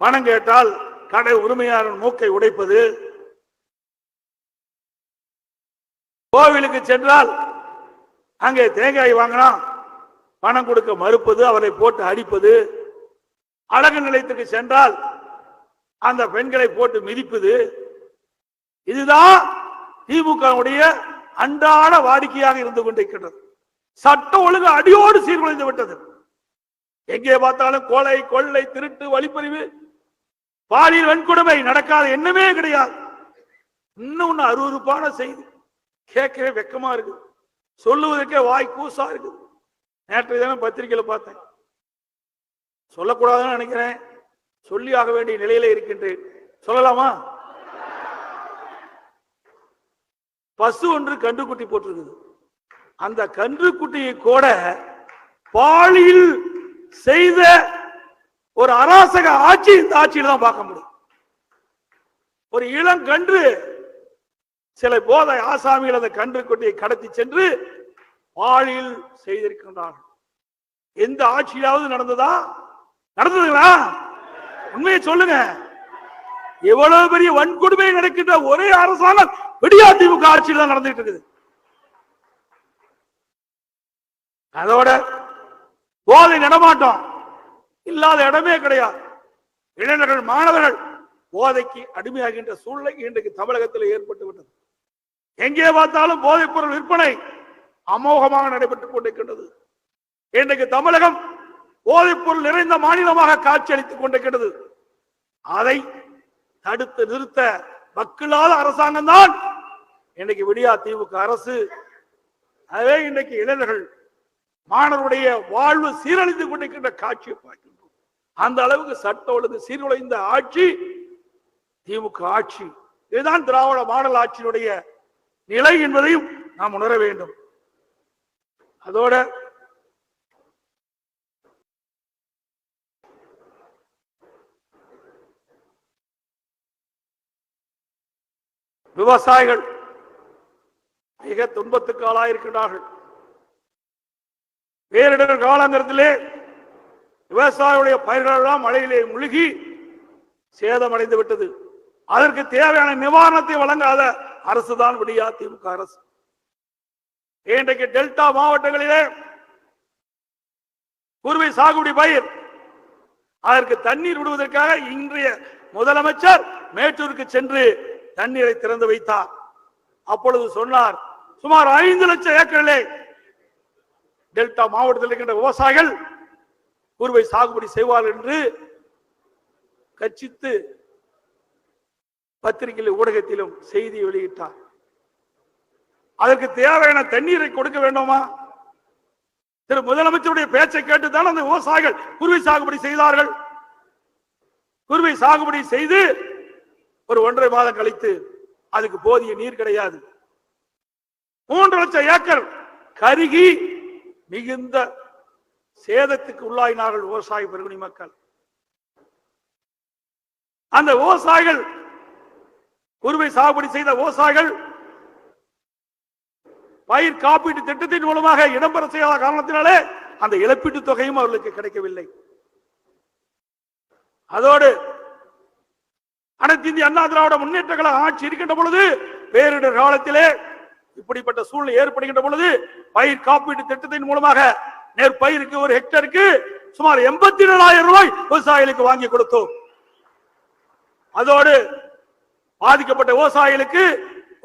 பணம் கேட்டால் கடை உரிமையாளர் மூக்கை உடைப்பது, கோவிலுக்கு சென்றால் அங்கே தேங்காய் வாங்கினா பணம் கொடுக்க மறுப்பது, அவரை போட்டு அடிப்பது, அழகு நிலையத்துக்கு சென்றால் அந்த பெண்களை போட்டு மிதிப்பது, இதுதான் திமுகவுடைய அன்றாட வாடிக்கையாக இருந்து கொண்டிருக்கிறது. சட்ட ஒழுங்கு அடியோடு சீர்குலைந்து விட்டது. எங்கே பார்த்தாலும் கொலை, கொள்ளை, திருட்டு, வழிப்பறிவு, பாலியல் வன்கொடுமை நடக்காத எண்ணமே கிடையாது. இன்னும் அருவருப்பான செய்தி, கேட்கவே வெக்கமா இருக்கு, சொல்லுவதற்கே வாய் கூசா இருக்கு. நேற்று தினம் பத்திரிகையில பார்த்தேன், சொல்லக்கூடாதுன்னு நினைக்கிறேன், சொல்லி ஆக வேண்டிய நிலையில இருக்கின்றேன். சொல்லலாமா? பசு ஒன்று கன்றுக்குட்டி போட்டிருக்குது. அந்த கன்றுக்குட்டியை கூட பாலியல் செய்த ஒரு அராசக ஆட்சி இந்த ஆட்சியில் தான் பார்க்க முடியும். ஒரு இளங்கன்று சில போதை ஆசாமிகள் அந்த கன்றுக்குட்டியை கடத்தி சென்று பாலியல் செய்திருக்கின்றார்கள். எந்த ஆட்சியாவது நடந்ததா? நடந்ததுங்களா? உண்மையை சொல்லுங்க. எவ்வளவு பெரிய வன்கொடுமை நடக்கின்ற ஒரே அரசாங்கம் விடியா திமுக ஆட்சியில் தான் நடந்துட்டு இருக்குது. அதோட போதை நடமாட்டம் இல்லாத இடமே கிடையாது. இளைஞர்கள் மாணவர்கள் போதைக்கு அடிமையாகின்ற சூழ்நிலை இன்றைக்கு தமிழகத்தில் ஏற்பட்டு விட்டது. எங்கே பார்த்தாலும் போதைப் பொருள் விற்பனை அமோகமாக நடைபெற்றுக் கொண்டிருக்கின்றது. இன்றைக்கு தமிழகம் போதைப் பொருள் நிறைந்த மாநிலமாக காட்சியளித்துக் கொண்டிருக்கிறது. அதை தடுத்து நிறுத்த மக்களால் அரசாங்கம் தான் இன்னைக்கு விடியா திமுக அரசு. அதே இன்றைக்கு இளைஞர்கள் மாணவருடைய வாழ்வு சீரழிந்து கொண்டிருக்கின்ற காட்சியை பார்க்கின்றோம். அந்த அளவுக்கு சட்ட ஒழுங்கு சீர்குலைந்த ஆட்சி திமுக ஆட்சி. இதுதான் திராவிட மாடல் ஆட்சியினுடைய நிலை என்பதையும் நாம் உணர வேண்டும். அதோட விவசாயிகள் மிக துன்பத்துக்கு ஆளாயிருக்கிறார்கள். பேரிடர் காலங்கத்திலே விவசாயிகளுடைய பயிர்கள் எல்லாம் மழையிலே முழுகி சேதமடைந்து விட்டது. அதற்கு தேவையான நிவாரணத்தை வழங்காத அரசுதான் விடியா திமுக அரசு. இன்றைக்கு டெல்டா மாவட்டங்களிலே குறுவை சாகுபடி பயிர் அதற்கு தண்ணீர் விடுவதற்காக இன்றைய முதலமைச்சர் மேட்டூருக்கு சென்று தண்ணீரை திறந்து வைத்தார். அப்பொழுது சொன்னார், சுமார் 5 லட்சம் ஏக்கரிலே டெல்டா மாவட்டத்தில் இருக்கின்ற விவசாயிகள் குறுவை சாகுபடி செய்வார்கள் என்று கட்சித்து பத்திரிகையில் ஊடகத்திலும் செய்தி வெளியிட்டார். அதற்கு தேவையான தண்ணீரை கொடுக்க வேண்டுமா? திரு முதலமைச்சருடைய பேச்சை கேட்டுத்தான் அந்த விவசாயிகள் குறுவை சாகுபடி செய்தார்கள். குறுவை சாகுபடி செய்து ஒரு 1.5 மாதம் கழித்து அதுக்கு போதிய நீர் கிடையாது. 3 லட்சம் ஏக்கர் கருகி மிகுந்த சேதத்துக்கு உள்ளாயினார்கள் விவசாய பெருங்குடி மக்கள். அந்த விவசாயிகள் குறுவை சாகுபடி செய்த விவசாயிகள் பயிர் காப்பீட்டு திட்டத்தின் மூலமாக இடம்பெற செய்யாத காரணத்தினாலே அந்த இழப்பீட்டு தொகையும் அவர்களுக்கு கிடைக்கவில்லை. அதோடு அனைத்து இந்திய அண்ணா திராவிட முன்னேற்ற கழக ஆட்சி இருக்கின்ற பொழுது பேரிடர் காலத்திலே இப்படிப்பட்ட சூழ்நிலை ஏற்படுகின்ற பொழுது பயிர் காப்பீட்டு திட்டத்தின் மூலமாக நெற்பயிருக்கு ஒரு ஹெக்டருக்கு சுமார் 87,000 ரூபாய் விவசாயிகளுக்கு வாங்கி கொடுத்தோம். அதோடு பாதிக்கப்பட்ட விவசாயிகளுக்கு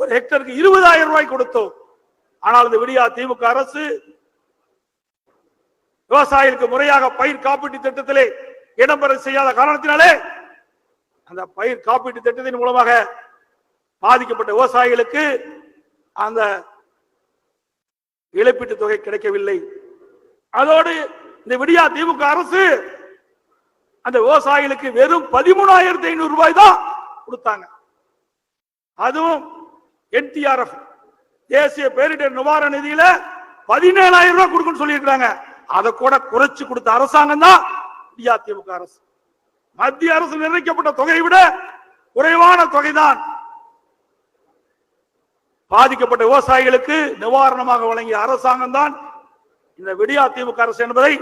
ஒரு ஹெக்டருக்கு 20,000 ரூபாய் கொடுத்தோம். ஆனால் இந்த விடியா திமுக அரசு விவசாயிகளுக்கு முறையாக பயிர் காப்பீட்டு திட்டத்திலே இடம்பெற செய்யாத காரணத்தினாலே அந்த பயிர் காப்பீட்டு திட்டத்தின் மூலமாக பாதிக்கப்பட்ட விவசாயிகளுக்கு அந்த இழப்பீட்டு தொகை கிடைக்கவில்லை. அதோடு இந்த விடியா திமுக அரசு அந்த விவசாயிகளுக்கு வெறும் 13,500 ரூபாய் தான் கொடுத்தாங்க. அதுவும் NTRF தேசிய பேரிடர் நிவாரண நிதியில 17,000 ரூபாய் கொடுக்கணும்னு சொல்லி இருக்காங்க. அதை கூட குறைச்சு கொடுத்த அரசாங்கம் தான் விடியா திமுக அரசு. மத்திய அரசு நிர்ணயிக்கப்பட்ட தொகையை விட குறைவான தொகைதான் பாதிக்கப்பட்ட விவசாயிகளுக்கு நிவாரணமாக வழங்கிய அரசாங்கம் தான் இந்த விடியா திமுக அரசு என்பதை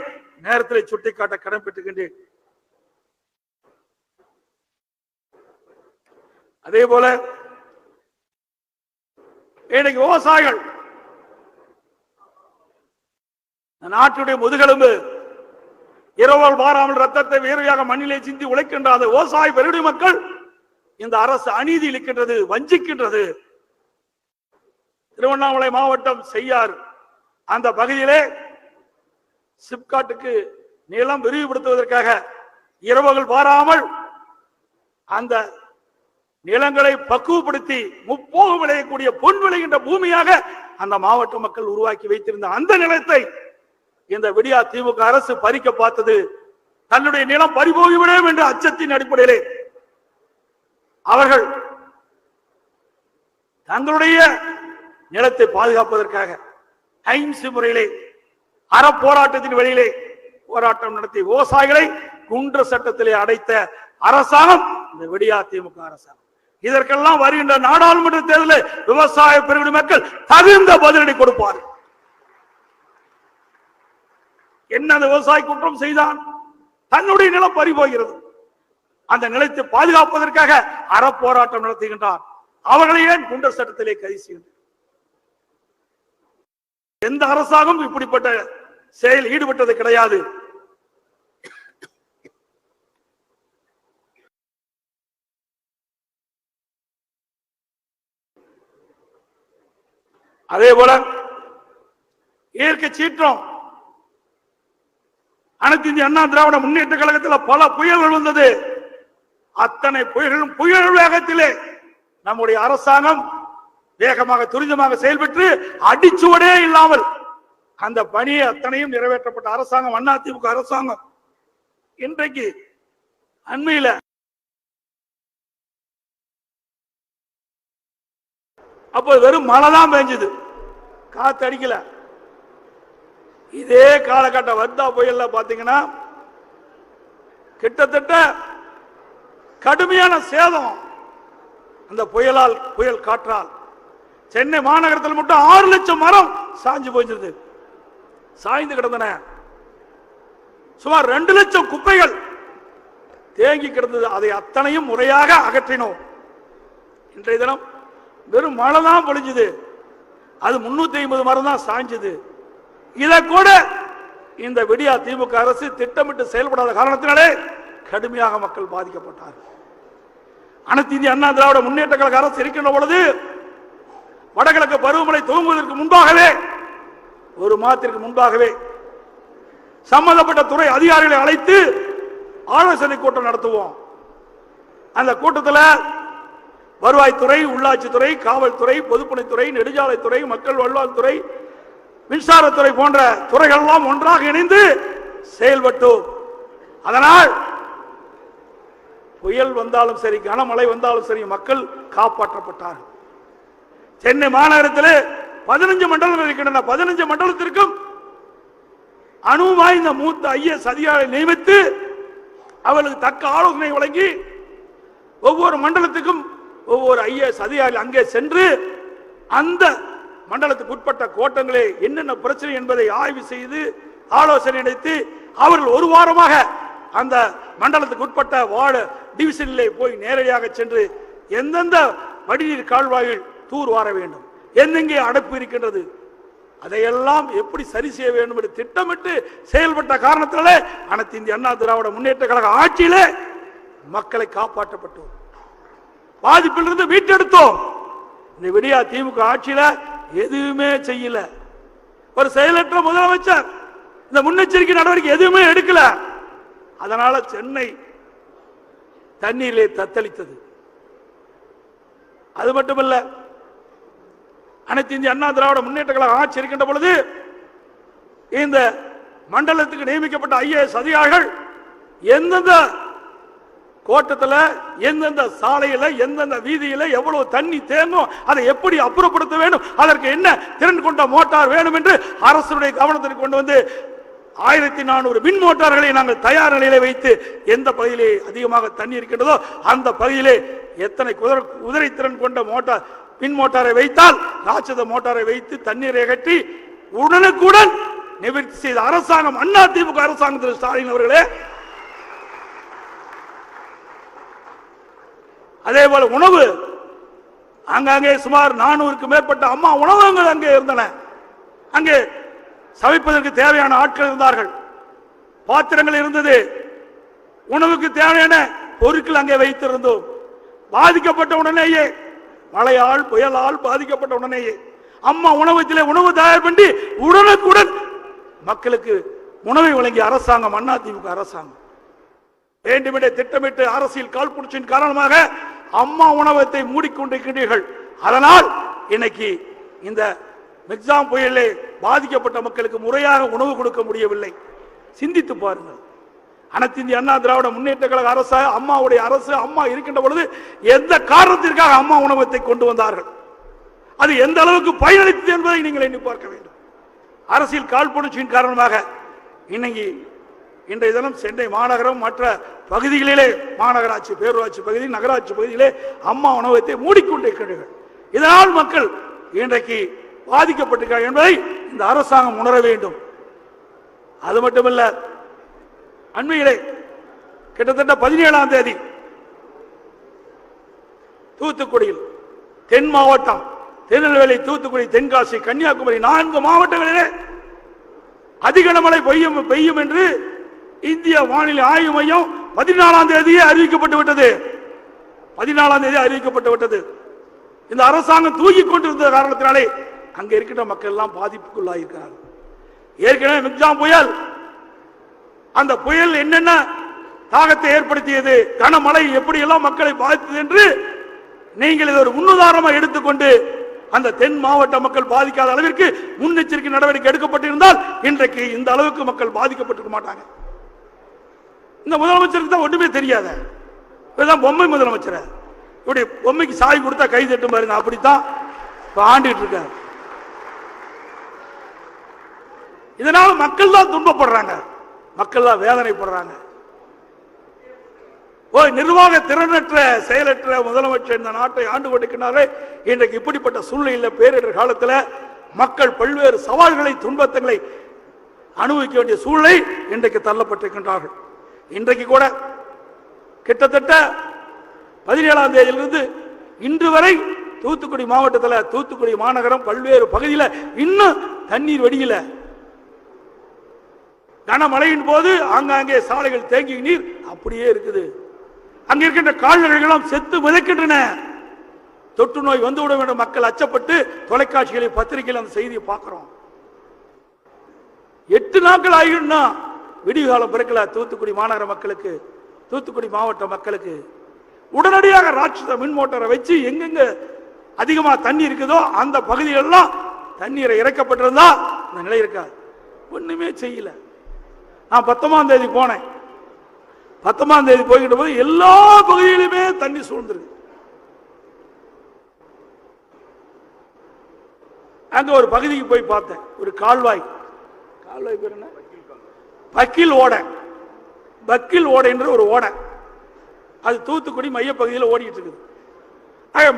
நேரத்தில் சுட்டிக்காட்ட கடமைப்பட்டிருக்கின்றேன். அதே போல இன்னைக்கு விவசாயிகள் நாட்டுடைய முதுகெலும்பு இரவல் பாராமல் ரத்தத்தை வேறையாக மண்ணிலே சிந்தி உழைக்கின்ற அந்த விவசாய பெருடி மக்கள் இந்த அரசு அநீதி இழைக்கின்றது, வஞ்சிக்கின்றது. திருவண்ணாமலை மாவட்டம் செய்யார் அந்த பகுதியிலே சிப்காட்டுக்கு நிலம் விரிவுபடுத்துவதற்காக இரவுகள் பாராமல் அந்த நிலங்களை பக்குவப்படுத்தி முப்போகம் விளையக்கூடிய பொன் விளைகின்ற பூமியாக அந்த மாவட்ட மக்கள் உருவாக்கி வைத்திருந்த அந்த நிலத்தை இந்த விடியா திமுக அரசு பறிக்க பார்த்தது. தன்னுடைய நிலம் பறிபோகிவிடும் என்ற அச்சத்தின் அடிப்படையிலே அவர்கள் தங்களுடைய நிலத்தை பாதுகாப்பதற்காக ஐம்சி முறையிலே அறப்போராட்டத்தின் வெளியிலே போராட்டம் நடத்திய விவசாயிகளை குன்ற சட்டத்திலே அடைத்த அரசாங்கம் இந்த விடியா திமுக அரசாங்கம். இதற்கெல்லாம் வருகின்ற நாடாளுமன்ற தேர்தலில் விவசாய பெருங்குடி மக்கள் தகுந்த பதிலடி கொடுப்பார்கள். என்ன அந்த விவசாய குற்றம் செய்தான்? தன்னுடைய நிலம் பறிபோகிறது. அந்த நிலத்தை பாதுகாப்பதற்காக அறப்போராட்டம் நடத்துகின்றார். அவர்களை ஏன் குண்டர் சட்டத்திலே கைது செய்கின்றனர்? எந்த அரசாங்கம் இப்படிப்பட்ட செயல் ஈடுபட்டது கிடையாது. அதே போல இயற்கை சீற்றம், அனைத்து இந்திய அண்ணா திராவிட முன்னேற்ற கழகத்தில் பல புயல்கள் வந்தது. அத்தனை புயல்களும் புயல் வேகத்திலே நம்முடைய அரசாங்கம் வேகமாக துரிதமாக செயல்பட்டு அடிச்சுவடே இல்லாமல் அந்த பணியை அத்தனையும் நிறைவேற்றப்பட்ட அரசாங்கம் அதிமுக அரசாங்கம். இன்றைக்கு அண்மையில அப்போ வெறும் மழை தான் பெஞ்சது, காத்து அடிக்கல. இதே காலகட்ட வர்தா புயல்ல பாத்தீங்கன்னா கிட்டத்தட்ட கடுமையான சேதம் அந்த புயல் காற்றால். சென்னை மாநகரத்தில் மட்டும் 6 லட்சம் மரம் சாஞ்சு போயிருந்தது, சாய்ந்து கிடந்தன. சுமார் 2 லட்சம் குப்பைகள் தேங்கி கிடந்தது. அதை அத்தனையும் முறையாக அகற்றினோம். இன்றைய தினம் வெறும் மழை தான் பொழிஞ்சது, அது 350 மரம் தான் சாய்ஞ்சது. இதை கூட இந்த விடியா திமுக அரசு திட்டமிட்டு செயல்படாத காரணத்தினாலே கடுமையாக மக்கள் பாதிக்கப்பட்டார்கள். அனைத்து இந்திய அண்ணா திராவிட முன்னேற்ற கழக அரசு இருக்கின்ற பொழுது வடகிழக்கு பருவமழை துவங்குவதற்கு முன்பாகவே, ஒரு மாதத்திற்கு முன்பாகவே சம்பந்தப்பட்ட துறை அதிகாரிகளை அழைத்து ஆலோசனை கூட்டம் நடத்துவோம். அந்த கூட்டத்தில் வருவாய்த்துறை, உள்ளாட்சித்துறை, காவல்துறை, பொதுப்பணித்துறை, நெடுஞ்சாலைத்துறை, மக்கள் நல்வாழ்வுத்துறை, மின்சாரத்துறை போன்ற துறைகள் எல்லாம் ஒன்றாக இணைந்து செயல்பட்டோம். அதனால் புயல் வந்தாலும் சரி, கனமழை வந்தாலும் சரி, மக்கள் காப்பாற்றப்பட்டார்கள். சென்னை மாநகரத்தில் 15 மண்டலங்கள் இருக்கின்றன. 15 மண்டலத்திற்கும் அனுபவம் வாய்ந்த மூத்த ஐஏஎஸ் அதிகாரிகளை நியமித்து அவர்களுக்கு தக்க ஆலோசனை வழங்கி ஒவ்வொரு மண்டலத்துக்கும் ஒவ்வொரு ஐஏஎஸ் அதிகாரி அங்கே சென்று அந்த மண்டலத்துக்கு உட்பட்ட கோட்டங்களே என்னென்ன பிரச்சனை என்பதை ஆய்வு செய்து ஆலோசனை நடத்தி அவர்கள் ஒரு வாரமாக அந்த மண்டலத்துக்கு உட்பட்ட வார்டு டிவிஷனிலே போய் நேரடியாக சென்று எந்தெந்த வடிநீர் கால்வாயில் தூர் வார வேண்டும், எங்கெங்கே அடைப்பு இருக்கின்றது, அதையெல்லாம் எப்படி சரி செய்ய வேண்டும் என்று திட்டமிட்டு செயல்பட்ட காரணத்தினாலே அனைத்து இந்திய அண்ணா திராவிட முன்னேற்ற கழக ஆட்சியிலே மக்களை காப்பாற்றப்பட்டோம், பாதிப்பிலிருந்து மீட்டெடுத்தோம். இந்த விடியா திமுக ஆட்சியில எதுவுமே செய்யல. ஒரு செயலற்ற முதலமைச்சர் இந்த முன்னெச்சரிக்கை நடவடிக்கை எதுவுமே எடுக்கல. அதனால சென்னை தண்ணீரிலே தத்தளித்தது. அது மட்டுமல்ல, அனைத்து இந்திய அண்ணா திராவிட முன்னேற்ற கழக ஆட்சி இருக்கின்ற பொழுது இந்த மண்டலத்துக்கு நியமிக்கப்பட்ட ஐஏஎஸ் அதிகாரிகள் எந்தெந்த கோட்டத்தில், எந்தெந்த சாலையில, எந்தெந்த வீதியில எவ்வளவு தண்ணி தேங்கும், அதை எப்படி அப்புறப்படுத்த வேண்டும், அதற்கு என்ன திறன் கொண்ட மோட்டார் வேணும் என்று அரசுடைய கவனத்திற்கு கொண்டு வந்து 1400 மின் மோட்டார்களை நாங்கள் தயார் நிலையில வைத்து எந்த பகுதியிலே அதிகமாக தண்ணி இருக்கின்றதோ அந்த பகுதியிலே எத்தனை குதிரை திறன் கொண்ட மோட்டார் மின் மோட்டாரை வைத்தால் ராட்சத மோட்டாரை வைத்து தண்ணீரை அகற்றி உடனுக்குடன் நிவர்த்தி செய்த அரசாங்கம் அதிமுக அரசாங்கம். திரு ஸ்டாலின் அவர்களே, அதே போல உணவு அங்கே சுமார் 400க்கு மேற்பட்ட அம்மா உணவகங்கள் அங்கே இருந்தன. அங்கே சமைப்பதற்கு தேவையான ஆட்கள் இருந்தார்கள், பாத்திரங்கள் இருந்தது, உணவுக்கு தேவையான பொருட்கள் அங்கே வைத்திருந்தோம். பாதிக்கப்பட்ட உடனேயே, மழையால் புயலால் பாதிக்கப்பட்ட உடனேயே அம்மா உணவகத்திலே உணவு தயார் பண்ணி உடனுக்குடன் மக்களுக்கு உணவை வழங்கிய அரசாங்கம் அதிமுக அரசாங்கம். வேண்டுமென்றே திட்டமிட்டு அரசியல் காழ்ப்புணர்ச்சியின் காரணமாக அம்மா உணவகத்தை மூடிக்கொண்டிருக்கிறீர்கள். அதனால் இன்னைக்கு இந்த மிக்ஸாம் புயலிலே பாதிக்கப்பட்ட மக்களுக்கு முறையாக உணவு கொடுக்க முடியவில்லை. சிந்தித்து பாருங்கள். அனைத்து இந்திய அண்ணா திராவிட முன்னேற்ற கழக அரசு, அம்மாவுடைய அரசு, அம்மா இருக்கின்ற பொழுது எந்த காரணத்திற்காக அம்மா உணவகத்தை கொண்டு வந்தார்கள், அது எந்த அளவுக்கு பயனளித்தது என்பதை நீங்கள் எண்ணி பார்க்க வேண்டும். அரசியல் காழ்ப்புணர்ச்சியின் காரணமாக இன்னைக்கு இன்றைய தினம் சென்னை மாநகரம் மற்ற பகுதிகளிலே, மாநகராட்சி, பேரூராட்சி பகுதி, நகராட்சி பகுதியிலே அம்மா உணவகத்தை மூடிக்கொண்டிருக்கிறார்கள். இதனால் மக்கள் இன்றைக்கு பாதிக்கப்பட்டிருக்கிறார்கள் என்பதை இந்த அரசாங்கம் உணர வேண்டும். அது மட்டுமல்ல, அண்மையிலே கிட்டத்தட்ட 17ஆம் தேதி தூத்துக்குடியில், தென் மாவட்டம் திருநெல்வேலி, தூத்துக்குடி, தென்காசி, கன்னியாகுமரி 4 மாவட்டங்களிலே அதிக மழை பெய்யும் என்று இந்திய வானிலை ஆய்வு மையம் 14ஆம் தேதியே அறிவிக்கப்பட்டு விட்டது. 14ஆம் தேதி அறிவிக்கப்பட்டு விட்டது. இந்த அரசாங்கம் தூக்கி கொண்டிருந்த காரணத்தினாலே அங்க இருக்கின்ற மக்கள் எல்லாம் பாதிப்புக்குள்ளாயிருக்கிறார்கள். ஏற்கனவே மிக்ஜாம் புயல், அந்த புயல் என்னென்ன தாகத்தை ஏற்படுத்தியது, கனமழை எப்படி எல்லாம் மக்களை பாதித்தது என்று நீங்கள் இதை ஒரு முன்னுதாரணமாக எடுத்துக்கொண்டு அந்த தென் மாவட்ட மக்கள் பாதிக்காத அளவிற்கு முன்னெச்சரிக்கை நடவடிக்கை எடுக்கப்பட்டிருந்தால் இன்றைக்கு இந்த அளவுக்கு மக்கள் பாதிக்கப்பட்டிருக்க மாட்டாங்க. இந்த முதலமைச்சருக்கு தான் ஒன்றுமே தெரியாத, பொம்மை முதலமைச்சர், இப்படி பொம்மைக்கு சாய் கொடுத்தா கை தட்டும் பாருங்க, அப்படித்தான் ஆண்டிட்டு இருக்காரு. இதனால மக்கள் தான் துன்பப்படுறாங்க, மக்கள் தான் வேதனைப்படுறாங்க. நிர்வாக திறனற்ற செயலற்ற முதலமைச்சர் இந்த நாட்டை ஆண்டு கொண்டிருக்கிறாரே. இன்றைக்கு இப்படிப்பட்ட சூழ்நிலையில் பேரிடர் காலத்தில் மக்கள் பல்வேறு சவால்களை துன்பத்தங்களை அனுபவிக்க வேண்டிய சூழ்நிலை இன்றைக்கு தள்ளப்பட்டிருக்கின்றார்கள். இன்றைக்கு கூட கிட்டத்தட்ட 17ஆம் தேதியிலிருந்து இன்று வரை தூத்துக்குடி மாவட்டத்தில், தூத்துக்குடி மாநகரம் பல்வேறு பகுதியில் இன்னும் தண்ணீர் வடியல. கனமழையின் போது ஆங்காங்கே சாலைகள் தேங்கிய நீர் அப்படியே இருக்குது. அங்க இருக்கின்ற கால்நடைகளும் செத்து விதைக்கின்றன. தொற்று நோய் வந்துவிட வேண்டும் மக்கள் அச்சப்பட்டு தொலைக்காட்சிகளில் பத்திரிகையில் அந்த செய்தியை பார்க்கிறோம். 8 நாட்கள் ஆகிடும்னா விடிவு காலம் பிறக்கல தூத்துக்குடி மாநகர மக்களுக்கு, தூத்துக்குடி மாவட்ட மக்களுக்கு. உடனடியாக ராட்சத மின் மோட்டாரை வச்சு எங்கெங்க அதிகமா தண்ணி இருக்குதோ அந்த பகுதிகளெல்லாம் தண்ணீரை இறக்கப்பட்டிருந்தா அந்த நிலை இருக்காது. ஒண்ணுமே செய்யல. நான் 19ஆம் தேதி போனேன். 19ஆம் தேதி போய்கிட்ட போது எல்லா பகுதியிலுமே தண்ணி சூழ்ந்திருக்கு. அங்க ஒரு பகுதிக்கு போய் பார்த்தேன், ஒரு கால்வாய் பேர் என்ன, பக்கில் ஓடை, பக்கில் ஓடை என்ற ஒரு ஓடை, அது தூத்துக்குடி மையப்பகுதியில் ஓடிட்டு இருக்குது.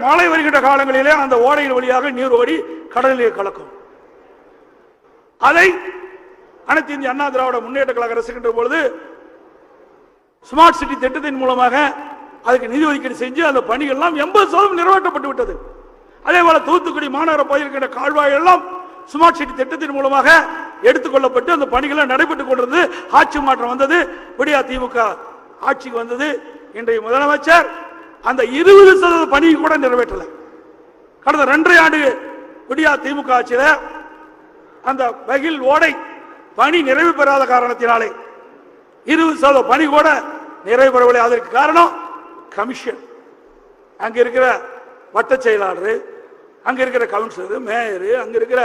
மழை வருகின்ற காலங்களிலே அந்த ஓடையின் வழியாக நீர் ஓடி கடலிலே கலக்கும். அதை அனைத்து இந்திய அண்ணா திராவிட முன்னேற்ற கழக அரசுகின்ற பொழுது ஸ்மார்ட் சிட்டி திட்டத்தின் மூலமாக அதுக்கு நிதி ஒதுக்கீடு செஞ்சு அந்த பணிகள் எல்லாம் 80% நிறைவேற்றப்பட்டு விட்டது. அதே போல தூத்துக்குடி மாநகர பகுதியில் கால்வாய் எல்லாம் ஸ்மார்ட் சிட்டி திட்டத்தின் மூலமாக எடுத்துக்கொள்ளப்பட்டு அந்த பணிகள் நடைபெற்றுக் கொண்டிருந்தது. ஆட்சி மாற்றம் வந்தது, விடியா திமுக ஆட்சிக்கு வந்தது. இன்றைய முதலமைச்சர் அந்த 20% பணி கூட நிறைவேற்றல. கடந்த 2.5 ஆண்டு விடியா திமுக ஆட்சியில் அந்த பகில் ஓடை பணி நிறைவு பெறாத காரணத்தினாலே 20% பணி கூட நிறைவு பெறவில்லை. அதற்கு காரணம் கமிஷன். அங்க இருக்கிற வட்ட செயலாளர், அங்க இருக்கிற கவுன்சிலர், மேயர், அங்க இருக்கிற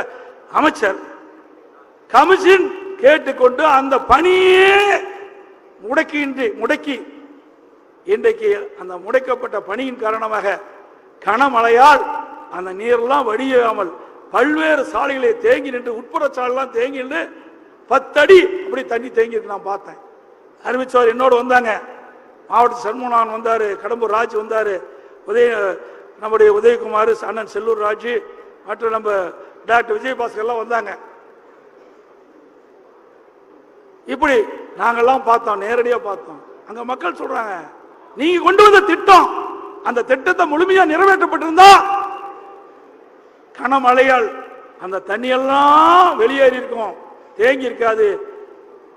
அமைச்சர் கமிஷன் கேட்டுக்கொண்டு அந்த பணியே முடக்கி இன்றைக்கு அந்த முடக்கப்பட்ட பணியின் காரணமாக கனமழையால் அந்த நீரெல்லாம் வடியாமல் பல்வேறு சாலைகளை தேங்கி நின்று, உட்புற சாலைலாம் தேங்கி நின்று 10 அடி அப்படி தண்ணி தேங்கி இருக்கு. நான் பார்த்தேன். அறிவிச்சவர் என்னோடு வந்தாங்க, மாவட்ட சண்முகன் வந்தாரு, கடம்பூர் ராஜ் வந்தாரு, நம்முடைய உதயகுமார், அண்ணன் செல்லூர் ராஜ் மற்றும் நம்ம டாக்டர் விஜயபாஸ்கர் எல்லாம் வந்தாங்க. இப்படி நாங்கெல்லாம் பார்த்தோம், நேரடியா பார்த்தோம். அங்க மக்கள் சொல்றாங்க, நீங்க கொண்டு வந்த திட்டம், அந்த திட்டத்தை முழுமையா நிறைவேற்றப்பட்டிருந்தா கனமழையால் அந்த தண்ணியெல்லாம் வெளியேறி இருக்கும், தேங்கி இருக்காது.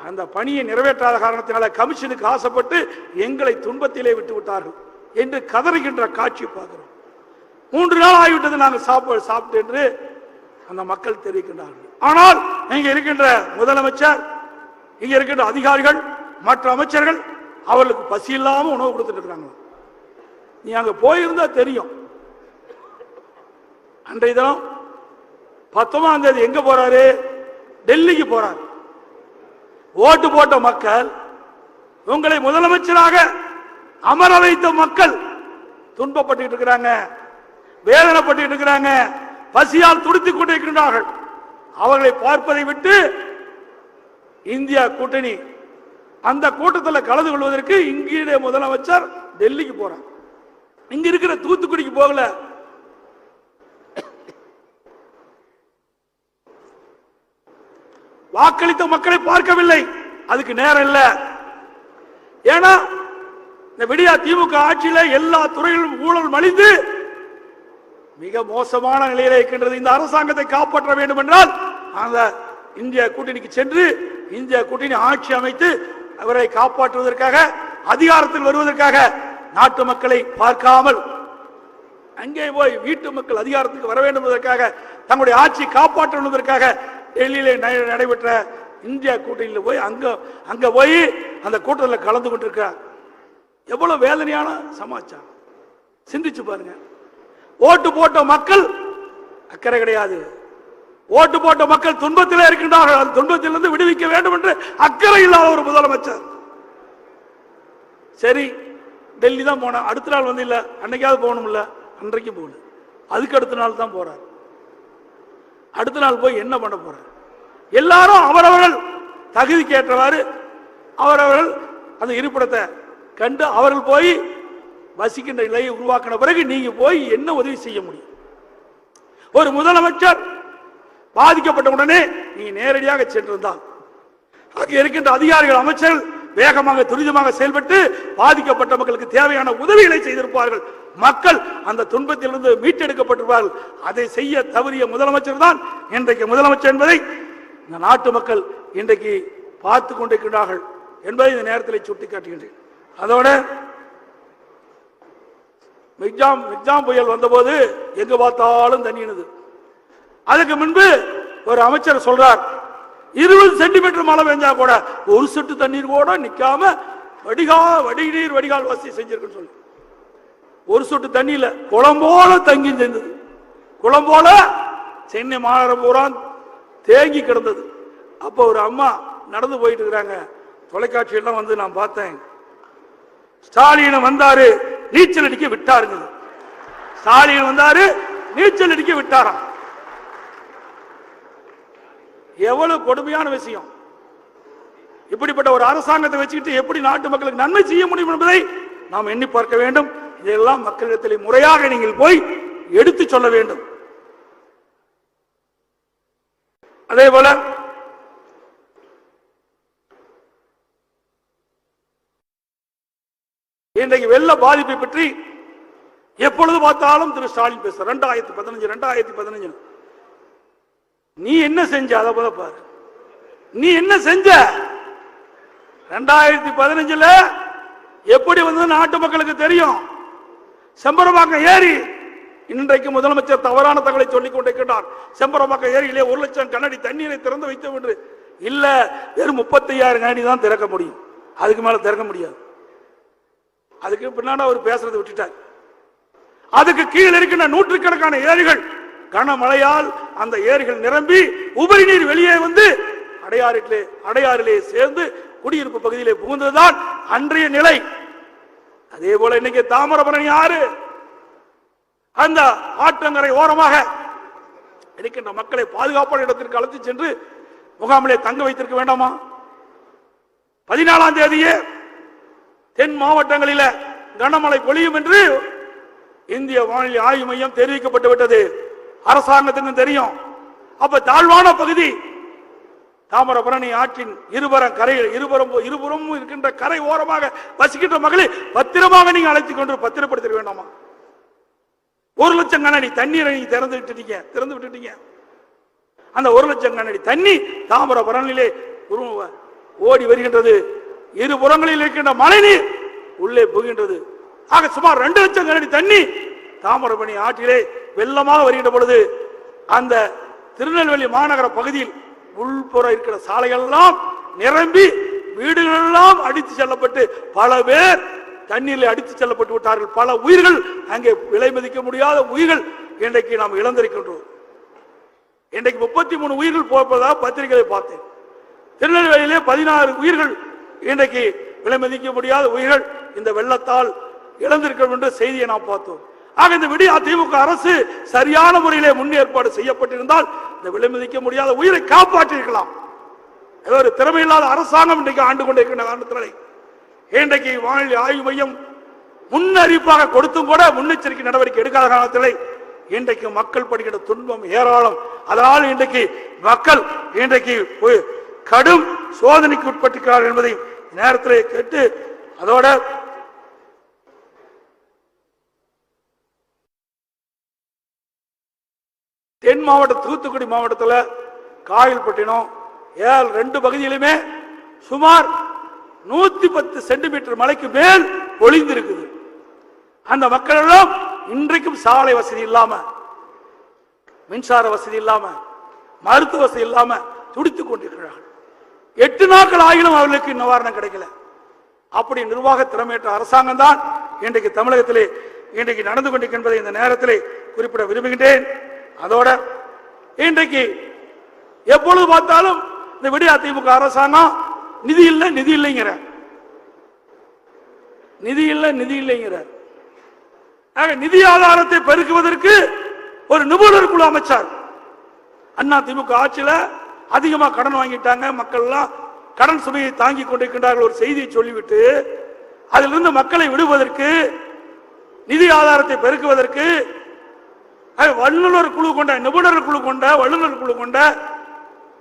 அந்த பணியை நிறைவேற்றாத காரணத்தினால கமிஷனுக்கு ஆசைப்பட்டு எங்களை துன்பத்திலே விட்டு விட்டார்கள் என்று கதறுகின்ற காட்சி பார்க்கிறோம். 3 நாள் ஆகிவிட்டது நாங்கள் சாப்பிட்டு என்று அந்த மக்கள் தெரிவிக்கின்றார்கள். ஆனால் இங்க இருக்கின்ற முதலமைச்சர், இங்க இருக்கின்ற அதிகாரிகள், மற்ற அமைச்சர்கள் அவர்களுக்கு பசி இல்லாம உணவு கொடுத்துட்டு இருக்காங்க. நீ அங்க போயிருந்தா தெரியும். அன்றைய தினம் 19ஆம் தேதி எங்க போறாரு? டெல்லிக்கு போறார். ஓட்டு போட்ட மக்கள், உங்களை முதலமைச்சராக அமர வைத்த மக்கள் துன்பப்பட்டு இருக்கிறாங்க, வேதனைப்பட்டு இருக்கிறாங்க, பசியால் துடித்துக் கொண்டிருக்கிறார்கள். அவர்களை பார்ப்பதை விட்டு இந்தியா கூட்டணி அந்த கூட்டத்தில் கலந்து கொள்வதற்கு இங்கே முதலமைச்சர் டெல்லிக்கு போறார். இங்க இருக்கிற தூத்துக்குடிக்கு போகல. வாக்களித்த மக்களை பார்க்கவில்லை, அதுக்கு நேரம் இல்ல. ஏன்னா இந்த விடியா திமுக ஆட்சியில எல்லா துறைகளிலும் ஊழல் மலிந்து மிக மோசமான நிலையில இருக்கின்றது. இந்த அரசாங்கத்தை காப்பாற்ற வேண்டும் என்றால் அந்த இந்திய கூட்டணிக்கு சென்று இந்திய கூட்டணி ஆட்சி அமைத்து அவரை காப்பாற்றுவதற்காக, அதிகாரத்தில் வருவதற்காக நாட்டு மக்களை பார்க்காமல் அங்கே போய் வீட்டு மக்கள் அதிகாரத்துக்கு வர வேண்டும் என்பதற்காக, தங்களுடைய ஆட்சி காப்பாற்றுவதற்காக டெல்லியிலே நடைபெற்ற இந்திய கூட்டணியில் போய் அங்க போய் அந்த கூட்டத்தில் கலந்து கொண்டிருக்கிறார். எவ்வளவு வேதனையான சமாச்சாரம் சிந்திச்சு பாருங்க. ஓட்டு போட்ட மக்கள் அக்கறை கிடையாது. ஓட்டு போட்ட மக்கள் துன்பத்தில் இருக்கின்றார்கள். அந்த துன்பத்திலிருந்து விடுவிக்க வேண்டும் என்று அக்கறை இல்லாத ஒரு முதலமைச்சர். சரி, டெல்லி தான் போன, அடுத்த நாள் வந்து இல்ல அன்னைக்காவது போகணும் இல்ல, அன்றைக்கு போகல, அதுக்கு அடுத்த நாள் தான் போறார். அடுத்த நாள் போய் என்ன பண்ண போறார்? எல்லாரும் அவரவர்கள் தகுதிக்கு ஏற்றவாறு அவரவர்கள் அந்த இருப்பிடத்தை கண்டு அவர்கள் போய் வசிக்கின்ற நிலையை உருவாக்கின பிறகு நீங்க போய் என்ன உதவி செய்ய முடியும்? ஒரு முதலமைச்சர் பாதிக்கப்பட்ட உடனே நீங்க நேரடியாக சென்றிருந்தால் அங்கே இருக்கின்ற அதிகாரிகள், அமைச்சர்கள் வேகமாக துரிதமாக செயல்பட்டு பாதிக்கப்பட்ட மக்களுக்கு தேவையான உதவிகளை செய்திருப்பார்கள். மக்கள் அந்த துன்பத்திலிருந்து மீட்டெடுக்கப்பட்டிருப்பார்கள். அதை செய்ய தவறிய முதலமைச்சர் தான் இன்றைக்கு முதலமைச்சர் என்பதை இந்த நாட்டு மக்கள் இன்றைக்கு பார்த்து கொண்டிருக்கிறார்கள் என்பதை இந்த நேரத்தில் சுட்டிக்காட்டுகின்றேன். அதோட மிக்ஜாம் புயல் வந்தபோது எங்க பார்த்தாலும் தண்ணினது. அதுக்கு முன்பு ஒரு அமைச்சர் சொல்றார், 20 சென்டிமீட்டர் மழை பெஞ்சா கூட ஒரு சொட்டு தண்ணீர் கூட நிக்காம வடிநீர் வடிகால் வசதி செஞ்சிருக்குன்னு சொல்லி, ஒரு சொட்டு தண்ணியில குளம் போல தங்கி செஞ்சது. குளம் போல சென்னை மாநகரம் பூரா தேங்கி கிடந்தது. அப்ப ஒரு அம்மா நடந்து போயிட்டு இருக்கிறாங்க. தொலைக்காட்சியெல்லாம் வந்து நான் பார்த்தேன். ஸ்டாலின் வந்தாரு, நீச்சல் அடிக்க விட்டாருங்க. ஸ்டாலின் வந்தாரு, நீச்சல் அடிக்க விட்டாராம். எவ்வளவு கொடுமையான விஷயம்! இப்படிப்பட்ட ஒரு அரசாங்கத்தை வச்சுக்கிட்டு எப்படி நாட்டு மக்களுக்கு நன்மை செய்ய முடியும் என்பதை நாம் எண்ணி பார்க்க வேண்டும். இதெல்லாம் மக்களிடத்தில் முறையாக நீங்கள் போய் எடுத்து சொல்ல வேண்டும். அதே போல இன்றைக்கு வெள்ள பாதிப்பை பற்றி எப்பொழுது பார்த்தாலும் திரு ஸ்டாலின் பேச 2015 நீ என்ன செஞ்ச அதை போல பாரு. நீ என்ன செஞ்ச? 2015 எப்படி வந்து நாட்டு மக்களுக்கு தெரியும். செம்பரம்பாக்கம் ஏரி இன்றைக்கு முதலமைச்சர் தவறான தகவலை சொல்லிக் கொண்டிருக்கிறார். செம்பரம்பாக்கம் ஏரியிலே 1 லட்சம் கனஅடி தண்ணீரை திறந்து வைத்தோம் என்று. இல்ல, வெறும் 35,000 கனஅடி தான் திறக்க முடியும், அதுக்கு மேல திறக்க முடியாது. அதுக்கு பின்னாடி அவர் பேசுறதை விட்டுட்டார். அதுக்கு கீழே இருக்கின்ற நூற்றுக்கணக்கான ஏரிகள் கனமழையால் அந்த ஏரிகள் நிரம்பி உபரி நீர் வெளியே வந்து அடையாறிலே சேர்ந்து குடியிருப்பு பகுதியிலே புகுந்ததுதான் அன்றைய நிலை. அதே போல இன்னைக்கு தாமிரபரணி ஆறு அந்த ஆற்றங்கரை ஓரமாக இருக்கின்ற மக்களை பாதுகாப்பான இடத்திற்கு அழைத்து சென்று முகாமிலே தங்க வைத்திருக்க வேண்டாமா? 14ஆம் தேதியே தென் மாவட்டங்களில் கனமழை பொழியும் என்று இந்திய வானிலை ஆய்வு மையம் தெரிவிக்கப்பட்டு விட்டது. அரசாங்கத்துக்கு தெரியும். அப்ப தாழ்வான பகுதி தாமிரபரணி ஆற்றின் இருபுறம் இருக்கின்ற கரை ஓரமாக வசிக்கின்ற மக்களை பத்திரமாக நீங்க அழைத்துக் கொண்டு பத்திரப்படுத்த வேண்டாமா? 1 லட்சம் கனஅடி தண்ணீரை நீங்க திறந்து விட்டுட்டீங்க. அந்த 1 லட்சம் கனஅடி தண்ணி தாமிரபரணியிலே ஓடி வருகின்றது. இருபுறங்களில் இருக்கின்ற மழை நீர் உள்ளே புகின்றது. ஆக சுமார் 2 லட்சம் கனஅடி தண்ணி தாமிரபரணி ஆற்றிலே வெள்ளமாக வருகின்ற பொழுது அந்த திருநெல்வேலி மாநகர பகுதியில் உள்புற இருக்கிற சாலைகள் எல்லாம் நிரம்பி வீடுகள் எல்லாம் அடித்து செல்லப்பட்டு பல பேர் தண்ணீரில் அடித்து செல்லப்பட்டு விட்டார்கள். பல உயிர்கள், அங்கே விலை மதிக்க முடியாத உயிர்கள் இன்றைக்கு நாம் இழந்திருக்கின்றோம். இன்றைக்கு 33 உயிர்கள் போவதாக பத்திரிகையை பார்த்தேன். திருநெல்வேலியிலே 16 உயிர்கள் இன்றைக்கு விலை மதிக்க முடியாத உயிர்கள் இந்த வெள்ளத்தால் இழந்திருக்கிறோம் என்ற செய்தியை நாம் பார்த்தோம். ஆக இந்த அதிமுக அரசு சரியான முறையிலே முன்னேற்பாடு செய்யப்பட்டிருந்தால் இந்த விலை மதிக்க முடியாத உயிரை காப்பாற்றிருக்கலாம். ஒரு திறமையில்லாத அரசாங்கம் இன்றைக்கு ஆண்டு கொண்டிருக்கின்ற காரணத்தினாலே இன்றைக்கு வானிலை ஆய்வு மையம் முன்னறிவிப்பாக கொடுத்தும் கூட முன்னெச்சரிக்கை நடவடிக்கை எடுக்காத காரணத்திலே இன்றைக்கு மக்கள் படுகின்ற துன்பம் ஏராளம். அதனால் இன்றைக்கு மக்கள் இன்றைக்கு கடும் சோதனைக்கு உட்பட்டிருக்கிறார்கள் என்பதை நேரத்திலே கேட்டு அதோட தென் மாவட்ட தூத்துக்குடி மாவட்டத்தில் காயல்பட்டினம் ஏல் 2 பகுதியிலுமே சுமார் 110 சென்டிமீட்டர் மழைக்கு மேல் பொழிந்திருக்குது. அந்த மக்கள் எல்லாம் இன்றைக்கும் சாலை வசதி இல்லாம, மின்சார வசதி இல்லாம, மருத்துவ வசதி இல்லாம துடித்துக் கொண்டிருக்கிறார்கள். 8 நாட்கள் ஆகிலும் அவர்களுக்கு நிவாரணம் கிடைக்கல. அப்படி நிர்வாக திறமையற்ற அரசாங்கம் தான் இன்றைக்கு தமிழகத்திலே இன்றைக்கு நடந்து கொண்டிருக்கின்றதை இந்த நேரத்திலே குறிப்பிட விரும்புகின்றேன். அதோட இன்றைக்கு எப்பொழுது பார்த்தாலும் இந்த விடிய அதிமுக அரசாங்கம் நிதி இல்லை நிதி இல்லைங்கிற நிதி ஆதாரத்தை பெருக்குவதற்கு ஒரு நிபுணர் குழு அமைச்சார். அண்ணா திமுக ஆட்சியில அதிகமா கடன் வாங்கிட்டாங்க, மக்கள் எல்லாம் கடன் சுமையை தாங்கிக் கொண்டிருக்கின்றார்கள் ஒரு செய்தியை சொல்லிவிட்டு அதிலிருந்து மக்களை விடுவதற்கு நிதி ஆதாரத்தை பெருக்குவதற்கு வல்லுநர் குழு கொண்ட நிபுணர் குழு கொண்ட வல்லுநர் குழு கொண்ட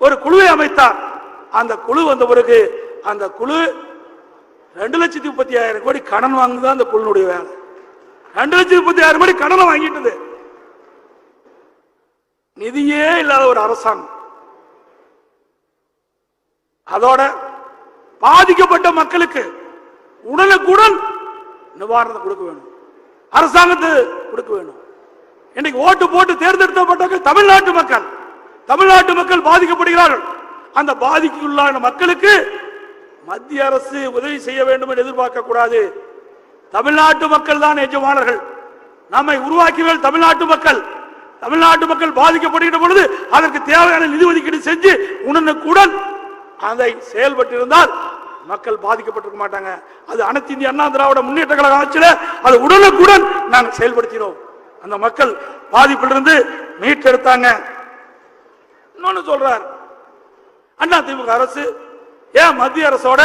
ஒரு குழுவை அமைத்தார். அந்த குழு வந்த பிறகு அந்த குழு 2,30,000 கோடி கடன் வாங்குதான் அந்த குழுனுடைய வேலை. 2,30,000 கோடி கடனை வாங்கிட்டது. நிதியே இல்லாத ஒரு அரசாங்கம். அதோட பாதிக்கப்பட்ட மக்களுக்கு உடனுக்குடன் நிவாரணத்தை கொடுக்க வேணும், அரசாங்கத்தை கொடுக்க வேணும். இன்னைக்கு ஓட்டு போட்டு தேர்ந்தெடுக்கப்பட்ட தமிழ்நாட்டு மக்கள் பாதிக்கப்படுகிறார்கள். அந்த பாதிக்குள்ளான மக்களுக்கு மத்திய அரசு உதவி செய்ய வேண்டும் என்று எதிர்பார்க்க கூடாது. தமிழ்நாட்டு மக்கள் தான் எஜமானர்கள். நம்மை உருவாக்கியவர்கள் தமிழ்நாட்டு மக்கள். தமிழ்நாட்டு மக்கள் பாதிக்கப்படுகின்ற பொழுது அதற்கு தேவையான நிதி ஒதுக்கீடு செஞ்சு உடனுக்குடன் அதை செயல்பட்டிருந்தால் மக்கள் பாதிக்கப்பட்டிருக்க மாட்டாங்க. அது அனைத்து இந்திய அண்ணா திராவிட முன்னேற்ற கழக ஆட்சியில அது உடனுக்குடன் நாங்கள் செயல்படுத்தினோம். அந்த மக்கள் பாதிப்பிலிருந்து மீட்டெடுத்தாங்க. இன்னொன்னு சொல்றார், அண்ணா திமுக அரசு ஏன் மத்திய அரசோட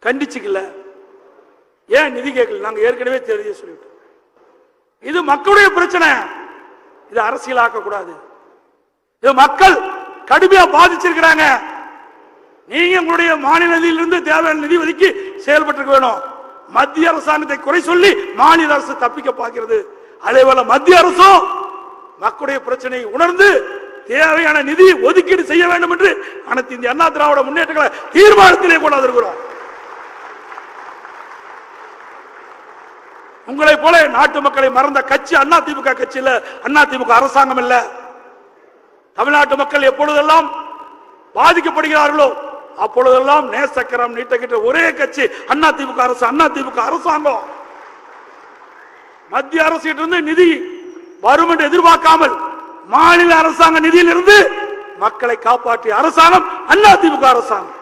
கண்டிச்சுக்கல, ஏன் நிதி கேட்கல? நாங்க ஏற்கனவே தெரிஞ்சு சொல்லிட்டோம். இது மக்களுடைய பிரச்சனை, இது அரசியலாக்க கூடாது. இது மக்கள் கடுமையா பாதிச்சிருக்கிறாங்க. நீங்க உங்களுடைய மாநில நிதியிலிருந்து தேவையான நிதி ஒதுக்கி செயல்பட்டு வேணும். மத்திய அரசாங்கத்தை குறை சொல்லி மாநில அரசு தப்பிக்க பார்க்கிறது. அதே போல மத்திய அரசும் மக்களுடைய பிரச்சனையை உணர்ந்து தேவையான நிதி ஒதுக்கீடு செய்ய வேண்டும் என்று அனைத்து இந்திய அண்ணா திராவிட முன்னேற்ற கழக தீர்மானத்திலே கொண்டு இருக்கிறோம். உங்களை போல நாட்டு மக்களை மறந்த கட்சி அண்ணா திமுக கட்சி இல்ல, அண்ணா திமுக அரசாங்கம் இல்ல. தமிழ்நாட்டு மக்கள் எப்பொழுதெல்லாம் பாதிக்கப்படுகிறார்களோ அப்பொழுதெல்லாம் நேசக்கரம் நீட்டுகின்ற ஒரே கட்சி அண்ணா திமுக அரசு, அண்ணா திமுக அரசாங்கம். மத்திய அரசிலிருந்து நிதி வரும் என்று எதிர்பார்க்காமல் மாநில அரசாங்க நிதியிலிருந்து மக்களை காப்பாற்றிய அரசாங்கம் அண்ணா திமுக அரசாங்கம்.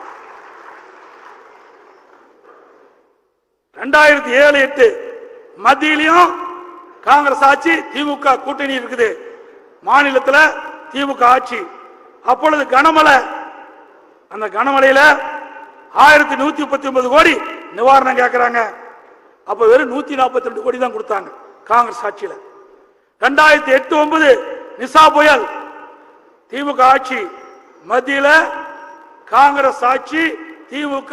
2007-8 மத்தியிலையும் காங்கிரஸ் ஆட்சி, திமுக கூட்டணி இருக்குது. மாநிலத்தில் திமுக ஆட்சி. அப்பொழுது கனமழை, அந்த கனமழையில 1139 கோடி நிவாரணம் கேட்கிறாங்க. அப்ப வெறும் 142 கோடி தான் கொடுத்தாங்க காங்கிரஸ் ஆட்சியில. 2008-9 நிசா புயல், திமுக ஆட்சி, மத்தியில காங்கிரஸ் ஆட்சி, திமுக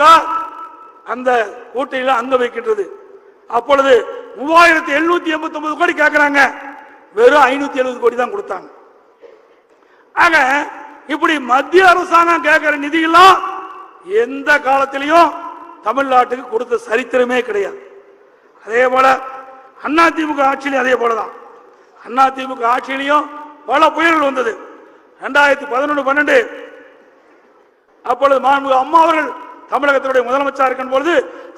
அந்த கூட்டணியில அங்க வைக்கின்றது. அப்பொழுது 3789 கோடி கேட்கிறாங்க, வெறும் 570 கோடி தான் கொடுத்தாங்க. ஆக இப்படி மத்திய அரசாங்கம் கேட்கிற நிதியெல்லாம் எந்த காலத்திலையும் தமிழ்நாட்டுக்கு கொடுத்த சரித்திரமே கிடையாது. அதே போல அண்ணா திமுக ஆட்சியிலும் அதே போலதான். அண்ணா திமுக ஆட்சியிலையும் பல புயல்கள் வந்தது. 2011-12 அப்பொழுது மாண்புமிகு அம்மா அவர்கள் தமிழகத்தினுடைய முதலமைச்சர் இருக்கும் பொழுது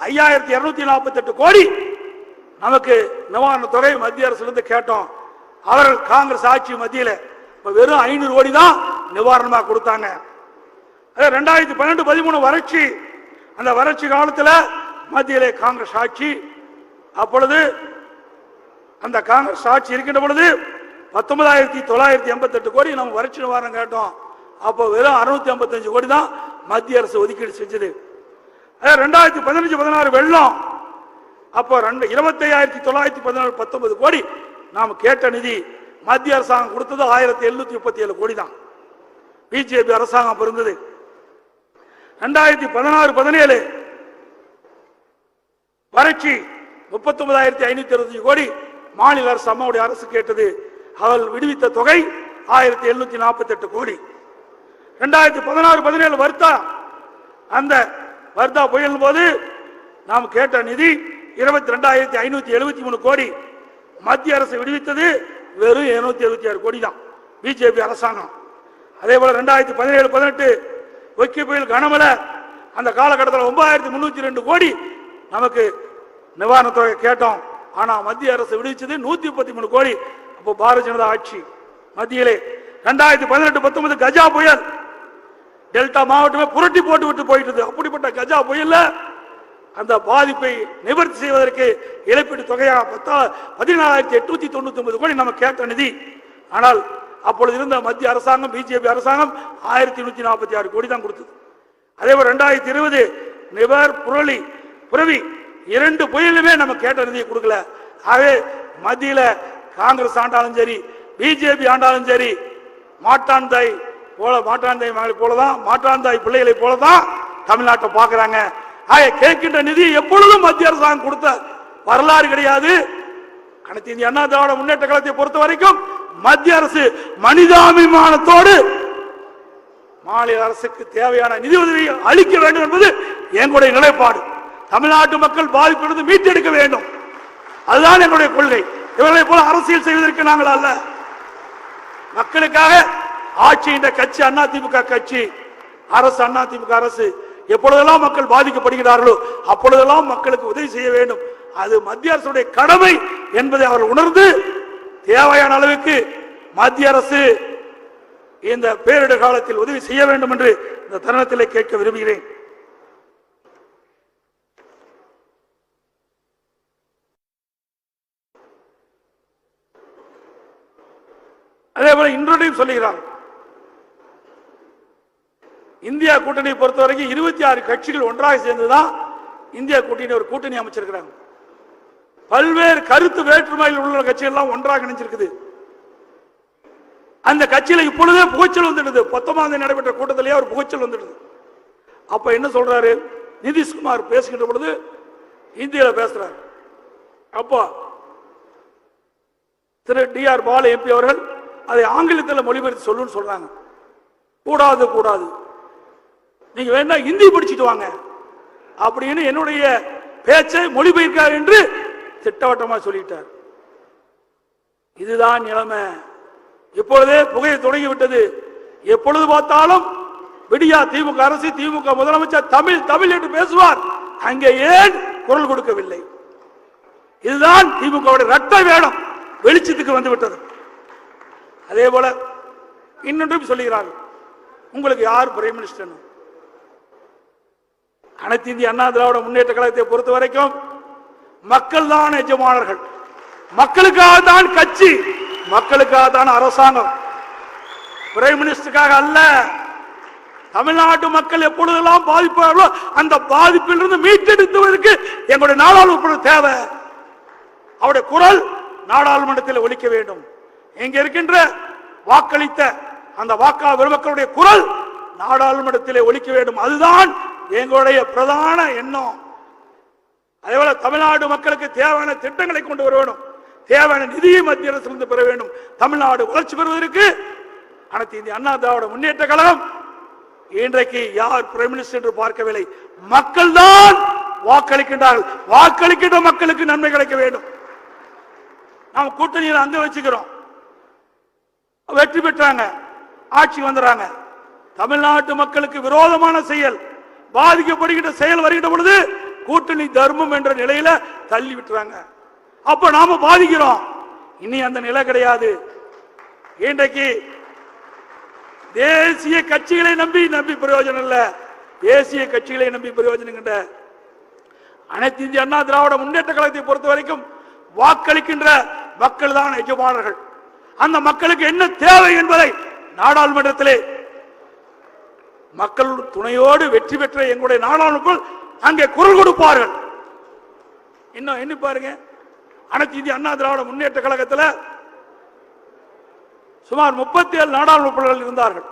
5248 கோடி நமக்கு நிவாரண தொகை மத்திய அரசிலிருந்து கேட்டோம். அவர்கள் காங்கிரஸ் ஆட்சி மத்தியில் வெறும் 500 கோடி தான் நிவாரணமாக கொடுத்தாங்க. 2012-13 வறட்சி, அந்த வறட்சி காலத்தில் மத்தியிலே காங்கிரஸ் ஆட்சி. அப்பொழுது அந்த காங்கிரஸ் ஆட்சி இருக்கின்ற பொழுது 19,988 கோடி நம்ம வறட்சி நிவாரணம் கேட்டோம். அப்போ வெறும் 655 கோடி தான் மத்திய அரசு ஒதுக்கீடு செஞ்சது. 2015-16 வெள்ளம், அப்போ 25,919 கோடி நாம் கேட்ட நிதி மத்திய அரசாங்கம் கொடுத்தது 1737 கோடி தான். பிஜேபி அரசாங்கம் இருந்தது. 2016-17 வறட்சி 39,525 கோடி மாநில அரசு அம்மாவுடைய அரசு கேட்டது. அவள் விடுவித்த தொகை 1748 கோடி. 2016-17 வர்த்தா, அந்த வர்த்தா புயல் போது நாம் கேட்ட நிதி 22,573 கோடி. மத்திய அரசு விடுவித்தது வெறும் 776 கோடி தான், பிஜேபி அரசாங்கம். அதே போல 2017-18 ஒக்கி புயல் கனமழை, அந்த காலகட்டத்தில் 9302 கோடி நமக்கு நிவாரண தொகை கேட்டோம். ஆனா மத்திய அரசு விடுவிச்சது 133 கோடி. அப்போ பாரதிய ஜனதா ஆட்சி மத்தியிலே. 2018-19 கஜா புயல், டெல்டா மாவட்டமே புரட்டி போட்டு விட்டு போயிட்டது. அப்படிப்பட்ட கஜா புயல்ல அந்த பாதிப்பை நிவர்த்தி செய்வதற்கு இழப்பீட்டு தொகையாக 14,899 கோடி நம்ம கேட்ட நிதி. ஆனால் அப்பொழுது இருந்த மத்திய அரசாங்கம், பிஜேபி அரசாங்கம் 1,146 கோடி தான் கொடுத்தது. அதே போல 2020 நிவர் புரவி 2 புயலுமே நம்ம கேட்ட நிதியை கொடுக்கல. ஆகவே மத்தியில காங்கிரஸ் ஆண்டாலும் சரி, பிஜேபி ஆண்டாலும் சரி, மாட்டாந்தாய் மகளை போலதான், மாட்டாந்தாய் பிள்ளைகளை போலதான் தமிழ்நாட்டை பார்க்கிறாங்க. கேட்கின்ற நிதி எப்பொழுதும் மத்திய அரசாங்கம் கொடுத்த வரலாறு கிடையாது. அனைத்து இந்திய அண்ணா திராவிட முன்னேற்ற கழகத்தை பொறுத்த வரைக்கும் மத்திய அரசு மனிதாபிமானத்தோடு மாநில அரசுக்கு தேவையான நிதி உதவியை அளிக்க வேண்டும் என்பது எங்களுடைய நிலைப்பாடு. தமிழ்நாட்டு மக்கள் பாதிப்பிலிருந்து மீட்டெடுக்க வேண்டும், அதுதான் எங்களுடைய கொள்கை. இவர்களை போல அரசியல் செய்வதற்கு நாங்கள் அல்ல. மக்களுக்காக ஆட்சி இந்த கட்சி அதிமுக கட்சி, அரசு அதிமுக அரசு. எப்பொழுதெல்லாம் மக்கள் பாதிக்கப்படுகிறார்களோ அப்பொழுதெல்லாம் மக்களுக்கு உதவி செய்ய வேண்டும். அது மத்திய அரசுடைய கடமை என்பதை அவர்கள் உணர்ந்து தேவையான அளவுக்கு மத்திய அரசு இந்த பேரிடர் காலத்தில் உதவி செய்ய வேண்டும் என்று இந்த தருணத்திலே கேட்க விரும்புகிறேன். அதே போல இன்றையும் சொல்லுகிறார், இந்தியா கூட்டணியை பொறுத்தவரைக்கும் 26 கட்சிகள் ஒன்றாக சேர்ந்துதான் இந்தியா கூட்டணி ஒரு கூட்டணி அமைச்சிருக்கிறாங்க. பல்வேறு கருத்து வேற்றுமையில் உள்ள கட்சிகள் எல்லாம் ஒன்றாக இணைஞ்சிருக்குது. அந்த கட்சியில இப்பொழுதே புகைச்சல் வந்துடுது. 19ஆம் தேதி நடைபெற்ற கூட்டத்திலேயே ஒரு புகைச்சல் வந்துடுது. அப்ப என்ன சொல்றாரு, நிதிஷ்குமார் பேசுகின்ற பொழுது இந்தியில பேசுறாரு. அப்போ திரு DR பாலு MP அவர்கள் அதை ஆங்கிலத்தில் மொழிபெயர்த்து சொல்லுன்னு சொல்றாங்க. கூடாது கூடாது, நீங்க வேணா ஹிந்தி படிச்சுட்டு வாங்க அப்படின்னு என்னுடைய பேச்சை மொழிபெயர்க்கார் என்று திட்டவட்டமா சொல்லிட்டார். இதுதான் நிலைமை. இப்பொழுதே புகையை தொடங்கிவிட்டது. எப்பொழுது பார்த்தாலும் விடியா திமுக அரசு, திமுக முதலமைச்சர் தமிழ் தமிழ் என்று பேசுவார். அங்கே ஏன் குரல் கொடுக்கவில்லை? இதுதான் திமுக ரத்த வேடம் வெளிச்சத்துக்கு வந்து விட்டது. அதே போல இன்னொன்றும் சொல்லுகிறார்கள், உங்களுக்கு யார் பிரைம் மினிஸ்டர்? அனைத்து இந்திய அண்ணா திராவிட முன்னேற்ற கழகத்தை பொறுத்த வரைக்கும் மக்கள் தான் எஜமானர்கள். மக்களுக்காக தான் கட்சி, மக்களுக்காக தான் அரசாங்கம், பிரைம் மினிஸ்டருக்காக அல்ல. தமிழ்நாட்டு மக்கள் எப்பொழுதெல்லாம் பாதிப்பார்களோ அந்த பாதிப்பிலிருந்து மீட்டெடுத்துவதற்கு எங்களுடைய நாடாளுமன்ற தேவை. அவருடைய குரல் நாடாளுமன்றத்தில் ஒலிக்க வேண்டும். இங்க இருக்கின்ற வாக்களித்த அந்த வாக்காளர் மக்களுடைய குரல் நாடாளுமன்றத்திலே ஒலிக்க வேண்டும். அதுதான் எங்களுடைய பிரதான எண்ணம். அதேபோல தமிழ்நாடு மக்களுக்கு தேவையான திட்டங்களை கொண்டு வர வேண்டும், தேவையான நிதியை மத்திய அரசிலிருந்து பெற வேண்டும். தமிழ்நாடு வளர்ச்சி பெறுவதற்கு அனைத்து இந்திய அண்ணா திராவிட முன்னேற்ற கழகம் இன்றைக்கு யார் பிரைம் மினிஸ்டர் என்று பார்க்கவில்லை, மக்கள் தான் வாக்களிக்கின்றார்கள். வாக்களிக்கின்ற மக்களுக்கு நன்மை கிடைக்க வேண்டும். நாம் கூட்டணியில் அங்க வச்சுக்கிறோம், வெற்றி பெற்றாங்க, ஆட்சி வந்துறாங்க. தமிழ்நாட்டு மக்களுக்கு விரோதமான செயல், பாதிக்கப்படுகின்ற செயல் வருகின்ற பொழுது கூட்டணி தர்மம் என்ற நிலையில தள்ளி விட்டுறாங்க. அப்ப நாம பாதிக்கிறோம். இனி அந்த நிலை கிடையாது. இன்றைக்கு தேசிய கட்சிகளை நம்பி பிரயோஜனம் இல்ல, தேசிய கட்சிகளை நம்பி பிரயோஜனம் கிட்ட அனைத்து இந்திய அண்ணா திராவிட முன்னேற்ற கழகத்தை பொறுத்த வரைக்கும் வாக்களிக்கின்ற மக்கள் தான் எஜமானர்கள். அந்த மக்களுக்கு என்ன தேவை என்பதை நாடாளுமன்றத்திலே மக்கள் துணையோடு வெற்றி பெற்ற எங்களுடைய நாடாளுமன்ற அங்கே குரல் கொடுப்பார்கள். இன்னும் எண்ணி பாருங்க, அனைத்து இந்திய அண்ணா திராவிட முன்னேற்ற கழகத்தில் சுமார் 37 நாடாளுமன்ற இருந்தார்கள்.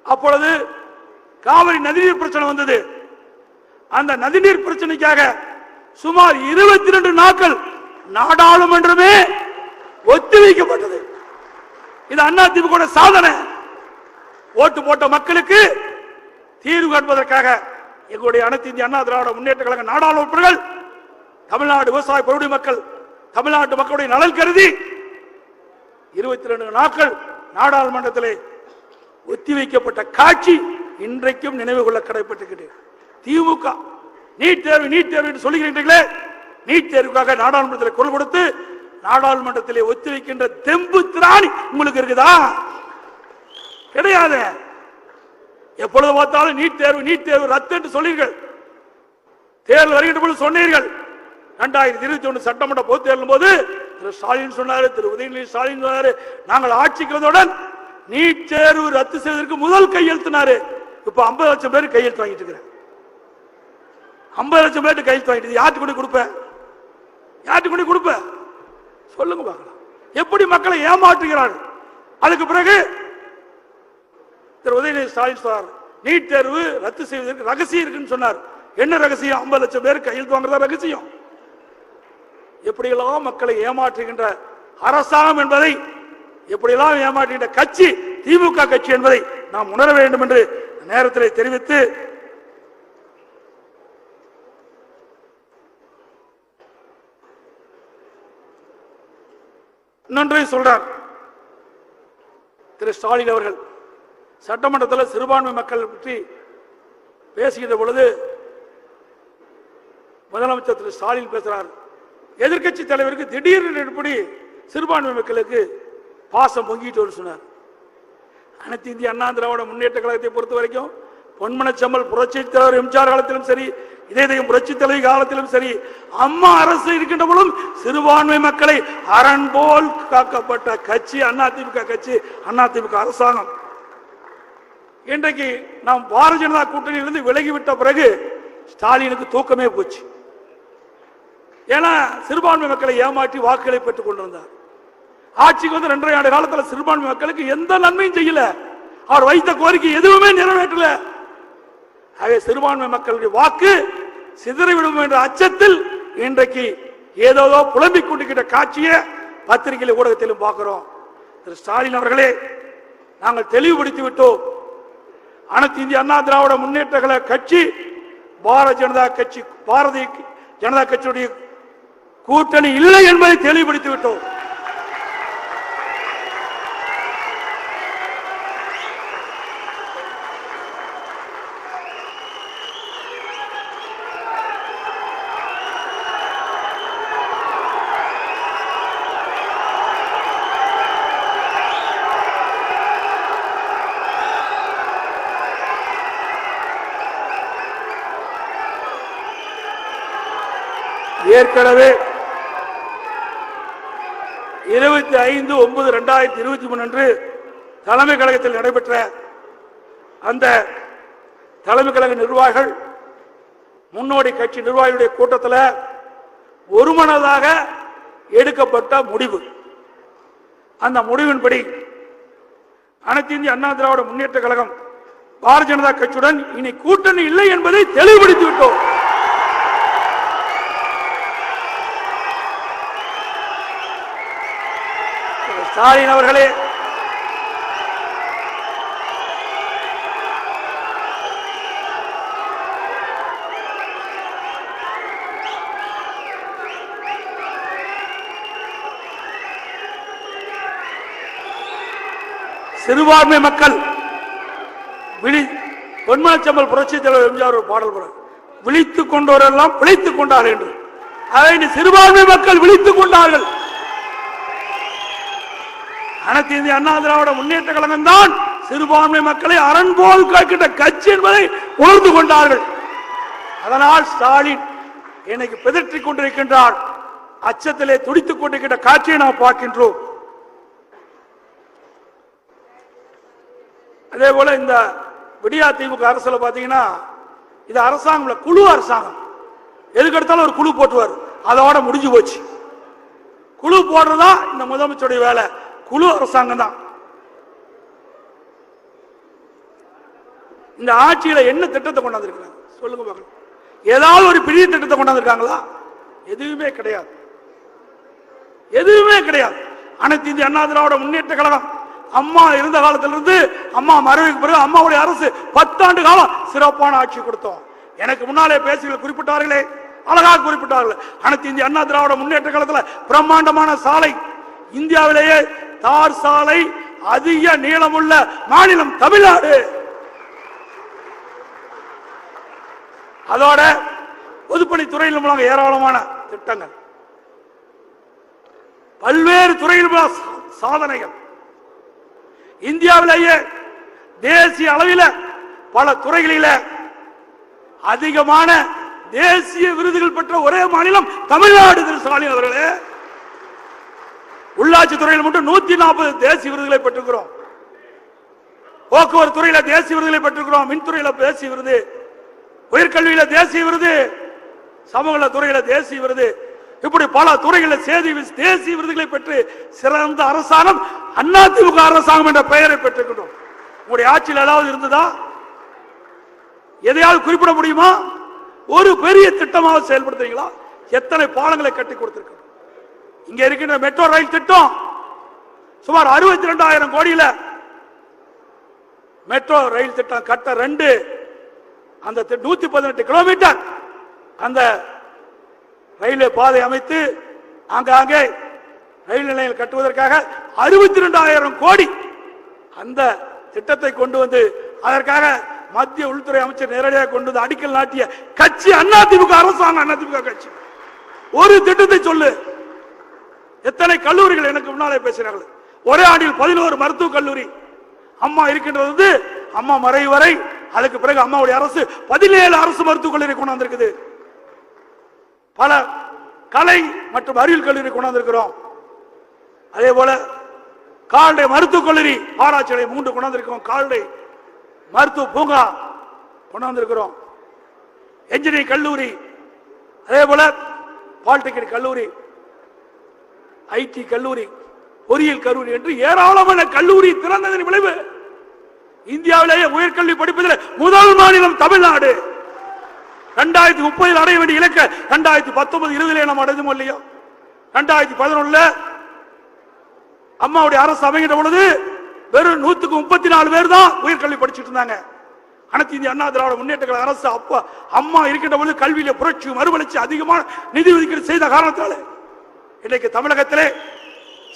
அப்பொழுது காவிரி நதிநீர் பிரச்சனை வந்தது. அந்த நதிநீர் பிரச்சனைக்காக சுமார் 22 நாட்கள் நாடாளுமன்றமே ஒத்திவைக்கப்பட்டது. இது அதிமுக சாதனை. ஓட்டு போட்ட மக்களுக்கு தீர்வு காண்பதற்காக எங்களுடைய அனைத்து இந்திய அண்ணா திராவிட முன்னேற்ற கழக நாடாளுமன்ற உறுப்பினர்கள் தமிழ்நாடு விவசாய பொருடி மக்கள், தமிழ்நாட்டு மக்களுடைய நலன் கருதி 22 நாட்கள் நாடாளுமன்றத்திலே ஒத்திவைக்கப்பட்ட காட்சி இன்றைக்கும் நினைவு கொள்ள கடைப்பட்டிருக்கிறது. திமுக நீட் தேர்வு என்று சொல்லுகிறீர்களே, நீட் தேர்வுக்காக நாடாளுமன்றத்தில் குரல் கொடுத்து நாடாளுமன்றத்திலே ஒத்திவைக்கின்ற தெம்பு திராணி உங்களுக்கு இருக்குதா? கிடையாது. எப்பொழுது பார்த்தாலும் நீட் தேர்வு ரத்து என்று சொல்லுங்கள். தேர்தல் வருகின்ற பொழுது சொன்னீர்கள். 2021 சட்டமன்ற பொதுத் தேர்தல் போது திரு ஸ்டாலின் சொன்னாரு, திரு உதயநிதி ஸ்டாலின் சொன்னாரு, நாங்கள் ஆட்சிக்கு வந்தவுடன் நீட் தேர்வு ரத்து செய்வதற்கு முதல் கையெழுத்தினாரு. இப்ப 50 லட்சம் பேர் கையெழுத்து வாங்கிட்டு இருக்கிறேன். 50 லட்சம் பேர் கையெழுத்து வாங்கிட்டு யாருக்கு கொண்டு கொடுப்ப சொல்லுங்க பார்க்கலாம். எப்படி மக்களை ஏமாற்றுகிறார்கள். அதுக்கு பிறகு திரு உதயநிதி ஸ்டாலின் சொன்னார், நீட் தேர்வு ரத்து செய்வதற்கு ரகசியம் இருக்குன்னு சொன்னார். என்ன ரகசியம்? 50 லட்சம் பேர் கையெழுத்து வாங்குறதா ரகசியம்? எப்படியெல்லாம் மக்களை ஏமாற்றுகின்ற அரசாங்கம் என்பதை, எப்படியெல்லாம் ஏமாற்றுகின்ற கட்சி திமுக கட்சி என்பதை நாம் உணர வேண்டும் என்று நேரத்தில் தெரிவித்து, இன்னொன்றை சொல்றார் திரு ஸ்டாலின் அவர்கள். சட்டமன்றத்தில் சிறுபான்மை மக்கள் பற்றி பேசுகின்ற பொழுது முதலமைச்சர் திரு ஸ்டாலின் பேசுறார். எதிர்கட்சி தலைவருக்கு திடீர்னு எப்படி சிறுபான்மை மக்களுக்கு பாசம் பொங்கிட்டு சொன்னார். அனைத்து இந்திய அண்ணா திராவிட முன்னேற்ற கழகத்தை பொறுத்த வரைக்கும் பொன்மனச்செம்மல் புரட்சி தலைவர் எம்ஜிஆர் காலத்திலும் சரி, இதயம் புரட்சி தலைவி காலத்திலும் சரி, அம்மா அரசு இருக்கின்ற பொழுதும் சிறுபான்மை மக்களை அரண் போல் காக்கப்பட்ட கட்சி அதிமுக கட்சி, அதிமுக அரசாங்கம். இன்றைக்கு நாம் பாரதிய ஜனதா கூட்டணியிலிருந்து விலகிவிட்ட பிறகு ஸ்டாலினுக்கு தூக்கமே போச்சு. ஏன்னா சிறுபான்மை மக்களை ஏமாற்றி வாக்குகளை பெற்றுக் கொண்டிருந்தார். ஆட்சிக்கு வந்து 2.5 ஆண்டு காலத்தில் சிறுபான்மை மக்களுக்கு எந்த நன்மையும் செய்யல. அவர் வைத்த கோரிக்கை எதுவுமே நிறைவேற்றல. ஆகவே சிறுபான்மை மக்களுடைய வாக்கு சிதறிவிடும் என்ற அச்சத்தில் இன்றைக்கு ஏதோ புலம்பிக் கொண்டிருக்கிற காட்சியை பத்திரிகை ஊடகத்திலும் பார்க்கிறோம். திரு ஸ்டாலின் அவர்களே, நாங்கள் தெளிவுபடுத்தி விட்டோம். அனைத்து இந்திய அண்ணா திராவிட முன்னேற்ற கழக கட்சி பாரதிய ஜனதா கட்சியுடைய கூட்டணி இல்லை என்பதை தெளிவுபடுத்தி விட்டோம். ஏற்கனவே 25/9/2023 அன்று தலைமை கழகத்தில் நடைபெற்ற அந்த தலைமை கழக நிர்வாகிகள் முன்னோடி கட்சி நிர்வாகிகளுடைய கூட்டத்தில் ஒருமனதாக எடுக்கப்பட்ட முடிவு. அந்த முடிவின்படி அனைத்து இந்திய அண்ணா திராவிட முன்னேற்ற கழகம் பாரதிய ஜனதா கட்சியுடன் இனி கூட்டணி இல்லை என்பதை தெளிவுபடுத்தி விட்டோம். ஸ்டாலின் அவர்களே, சிறுபான்மை மக்கள் பொன்மனச்செம்மல் புரட்சி தலைவர் எம்ஜிஆர் ஒரு பாடல் கூட விழித்துக் கொண்டோரெல்லாம் பிழைத்துக் கொண்டார்கள் என்று. அதை சிறுபான்மை மக்கள் விழித்துக் கொண்டார்கள். அனைத்து இந்திய அண்ணா திராவிட முன்னேற்ற கழகம் தான் சிறுபான்மை மக்களை அரண் போல் காக்கின்ற கட்சி என்பதை உணர்ந்து கொண்டார்கள். அதனால் ஸ்டாலின் இன்னைக்கு பிதற்றிக் கொண்டிருக்கின்றார். அச்சத்திலே துடித்துக் கொண்டிருக்கின்ற காட்சியை நாம் பார்க்கின்றோம். அதே போல இந்த விடியா திமுக அரசுல பாத்தீங்கன்னா இது அரசாங்கம் குழு அரசாங்கம். எதுக்கு எடுத்தாலும் ஒரு குழு போட்டுவார். அதோட முடிஞ்சு போச்சு. குழு போடுறதா இந்த முதலமைச்சருடைய வேலை. குழு அரசாங்கம் தான். இந்த ஆட்சியில என்ன திட்டத்தை கொண்டாந்துருக்காங்க சொல்லுங்க பார்க்கலாம். ஏதாவது ஒரு பெரிய திட்டத்தை கொண்டாந்துருக்காங்களா? எதுவுமே கிடையாது, எதுவுமே கிடையாது. அனைத்து இந்திய அண்ணா திராவிட முன்னேற்ற கழகம் அம்மா இருந்த காலத்திலிருந்து அம்மா மறைவுக்கு பிறகு அம்மாவுடைய அரசு 10 ஆண்டு காலம் சிறப்பான ஆட்சி கொடுத்தோம். எனக்கு முன்னாலே பேசுகிற குறிப்பிட்டார்களே, அழகாக குறிப்பிட்டார்கள். அனைத்து இந்திய அண்ணா திராவிட முன்னேற்ற கழகத்தில் பிரம்மாண்டமான சாலை, இந்தியாவிலேயே தார் சாலை அதிக நீளமுள்ள மாநிலம் தமிழ்நாடு. அதோட பொதுப்பணித்துறையில் மூலம் ஏராளமான திட்டங்கள், பல்வேறு துறையில் சாதனைகள், இந்தியாவிலேயே தேசிய அளவில் பல துறைகளில் அதிகமான தேசிய விருதுகள் பெற்ற ஒரே மாநிலம் தமிழ்நாடு. ஸ்டாலின் அவர்களே, உள்ளாட்சி துறையில் மட்டும் 140 தேசிய விருதுகளை பெற்றிருக்கிறோம். போக்குவரத்து துறையில தேசிய விருதுகளை பெற்றிருக்கிறோம். மின்துறையில தேசிய விருது, உயர்கல்வியில தேசிய விருது, சமூக துறையில தேசிய விருது, இப்படி பல துறைகளில் தேசிய விருதுகளை பெற்று சிறந்த அரசாங்கம் அதிமுக அரசாங்கம் என்ற பெயரை பெற்றிருக்கிறோம். உங்களுடைய ஆட்சியில் ஏதாவது இருந்ததா? எதையாவது குறிப்பிட முடியுமா? ஒரு பெரிய திட்டமாக செயல்படுத்துறீங்களா? எத்தனை பாலங்களை கட்டி கொடுத்திருக்கிறோம். இங்க இருக்கின்ற மெட்ரோ ரயில் திட்டம் சுமார் 62,000 கோடியில மெட்ரோ ரயில் திட்டம் கட்ட 2 அந்த 118 கிலோமீட்டர் அந்த ரயில்வே பாதை அமைத்து ஆங்காங்கே ரயில் நிலையம் கட்டுவதற்காக 62,000 கோடி அந்த திட்டத்தை கொண்டு வந்து அதற்காக மத்திய உள்துறை அமைச்சர் நேரடியாக கொண்டு வந்து அடிக்கல் நாட்டிய கட்சி அதிமுக அரசாங்கம், அதிமுக கட்சி. ஒரு திட்டத்தை சொல்லு. எத்தனை கல்லூரிகள் எனக்கு முன்னாலே பேசினார்கள். ஒரே ஆண்டில் 11 மருத்துவக் கல்லூரி அம்மா இருக்கின்றது. அம்மா மறைவு வரை, அதுக்கு பிறகு அம்மாவுடைய அரசு 17 அரசு மருத்துவக் கல்லூரி கொண்டு வந்திருக்குது. பல கலை மற்றும் அறிவியல் கல்லூரி கொண்டு வந்திருக்கிறோம். அதே போல கால்நடை மருத்துவக் கல்லூரி ஆராய்ச்சி 3 கொண்டு வந்திருக்கிறோம். கால்நடை மருத்துவ பூங்கா கொண்டு வந்திருக்கிறோம். என்ஜினியரிங் கல்லூரி, அதே போல பாலிடெக்னிக் கல்லூரி, ஐடி கல்லூரி, பொறியியல் கல்லூரி என்று ஏராளமான கல்லூரி திறந்ததன் விளைவு இந்தியாவிலேயே உயர்கல்வி படிப்பதில் முதல் மாநிலம் தமிழ்நாடு. 2030 அடைய வேண்டிய இலக்க 2019-20 நாம் அடைஞ்சோம் இல்லையோ? 2011 அம்மாவுடைய அரசு அமைகின்ற பொழுது வெறும் 134 பேர் தான் உயர்கல்வி படிச்சுட்டு இருந்தாங்க. அனைத்து இந்திய அண்ணா திராவிட முன்னேற்ற கழக அரசு அப்ப அம்மா இருக்கின்ற பொழுது கல்வியில புரட்சி மறுமலர்ச்சி அதிகமான நிதி ஒதுக்கீடு செய்த காரணத்தால் இன்னைக்கு தமிழகத்திலே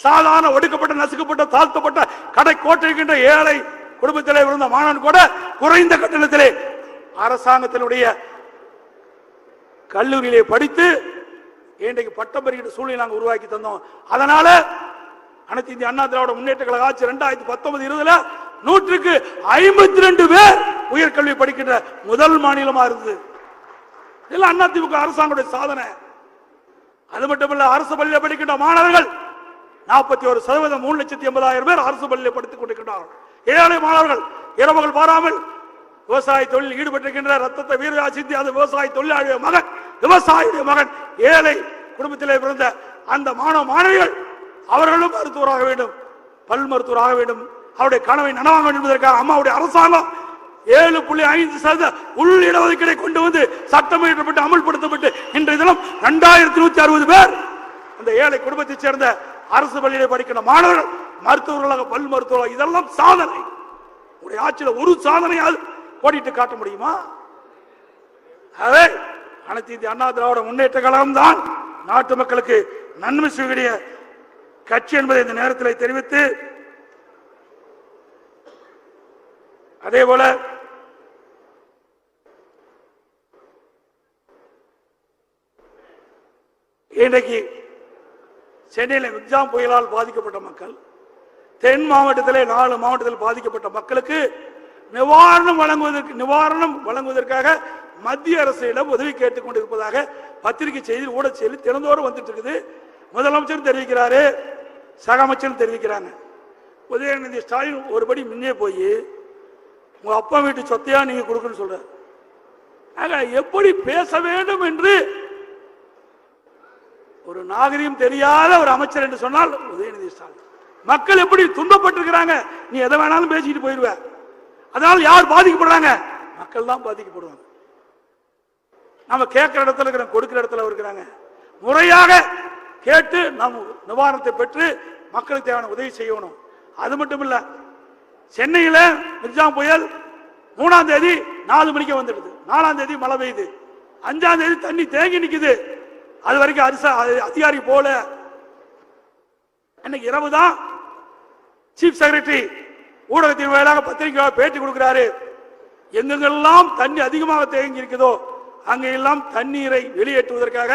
சாதாரண ஒடுக்கப்பட்ட நசுக்கப்பட்ட தாழ்த்தப்பட்ட கடை கோட்டிருக்கின்ற ஏழை குடும்பத்திலே இருந்த மாணவன் கூட குறைந்த கட்டணத்திலே அரசாங்கத்தினுடைய கல்லூரியிலே படித்து இன்றைக்கு பட்டம் பெறுகின்ற சூழ்நிலை நாங்கள் உருவாக்கி தந்தோம். அதனால அனைத்து இந்திய அண்ணா திராவிட முன்னேற்ற கழக ஆட்சி 2019-20 100க்கு 52 பேர் உயர்கல்வி படிக்கின்ற முதல் மாநிலமா இருந்தது. இதெல்லாம் அதிமுக அரசாங்கத்துடைய சாதனை. அது மட்டுமல்ல, அரசு பள்ளியில் படிக்கின்ற மாணவர்கள் 41%, 3,80,000 பேர் அரசு பள்ளியில் படித்துக் கொண்டிருக்கிறார்கள். ஏழை மாணவர்கள் இரவுகள் பாராமல் விவசாய தொழில் ஈடுபட்டிருக்கின்ற ரத்தத்தை வீர சிந்தி அது விவசாய தொழிலாளிய மகன், விவசாயியுடைய மகன், ஏழை குடும்பத்திலே பிறந்த அந்த மாணவ மாணவிகள் அவர்களும் மருத்துவராக வேண்டும், பல் மருத்துவராக வேண்டும், அவருடைய கனவை நனவாங்க வேண்டும் என்பதற்காக அம்மாவுடைய அரசாங்கம் 7.5% உள் இடஒதுக்கீடை கொண்டு வந்து சட்டம் இயற்றப்பட்டு அமல்படுத்தப்பட்டு இன்றைய தினம் 2160 பேர் அந்த ஏழை குடும்பத்தைச் சேர்ந்த அரசு பள்ளியிலே படிக்கின்ற மாணவர்கள் மருத்துவர்களாக, பல் மருத்துவர்களாக. இதெல்லாம் சாதனை. உடைய ஆட்சியில் ஒரு சாதனையால் கோடிட்டு காட்ட முடியுமா? அதே அனைத்து இந்திய அண்ணா திராவிட முன்னேற்ற கழகம் தான் நாட்டு மக்களுக்கு நன்மை செய்யக்கூடிய கட்சி என்பதை இந்த நேரத்தில் தெரிவித்து, அதே போல இன்றைக்கு சென்னையில் எக்ஸாம் புயலால் பாதிக்கப்பட்ட மக்கள், தென் மாவட்டத்திலே 4 மாவட்டத்தில் பாதிக்கப்பட்ட மக்களுக்கு நிவாரணம் வழங்குவதற்காக மத்திய அரசிடம் உதவி கேட்டுக் கொண்டிருப்பதாக பத்திரிகை செய்தி, ஊடக செய்தி தினந்தோறும் வந்துட்டு இருக்குது. முதலமைச்சரும் தெரிவிக்கிறாரு, சக அமைச்சரும் தெரிவிக்கிறாங்க. உதயநிதி ஸ்டாலின் ஒருபடி முன்னே போய் உங்க அப்பா வீட்டு சொத்தையா நீங்க கொடுக்கணும்னு சொல்ற. எப்படி பேச வேண்டும் என்று ஒரு நாகரிகம் தெரியாத ஒரு அமைச்சர் என்று சொன்னால் உதயநிதி ஸ்டாலின். மக்கள் எப்படி துன்பப்பட்டிருக்கிறாங்க, நீ எதை வேணாலும் பேசிட்டு போயிடுவ. அதனால யார் பாதிக்கப்படுறாங்க? மக்கள் தான் பாதிக்கப்படுவாங்க. நம்ம கேட்கிற இடத்துல இருக்கிற, கொடுக்கிற இடத்துல இருக்கிறாங்க. முறையாக கேட்டு நாம் நிவாரணத்தை பெற்று மக்களுக்கு தேவையான உதவி செய்யணும். அது மட்டும் இல்ல, சென்னையில மிர்ஜாம் புயல் 3ஆம் தேதி 4 மணிக்கு வந்துடுது, 4ஆம் தேதி மழை பெய்யுது, 5ஆம் தேதி தண்ணி தேங்கி நிக்குது. அது வரைக்கும் அதிகாரி போல. இன்னைக்கு இரவு தான் சீஃப் செக்ரட்டரி ஊடகத்தின் வாயிலாக பத்திரிகை பேட்டி கொடுக்கிறாரு. எங்கெங்கெல்லாம் தண்ணி அதிகமாக தேங்கி இருக்குதோ அங்கெல்லாம் தண்ணீரை வெளியேற்றுவதற்காக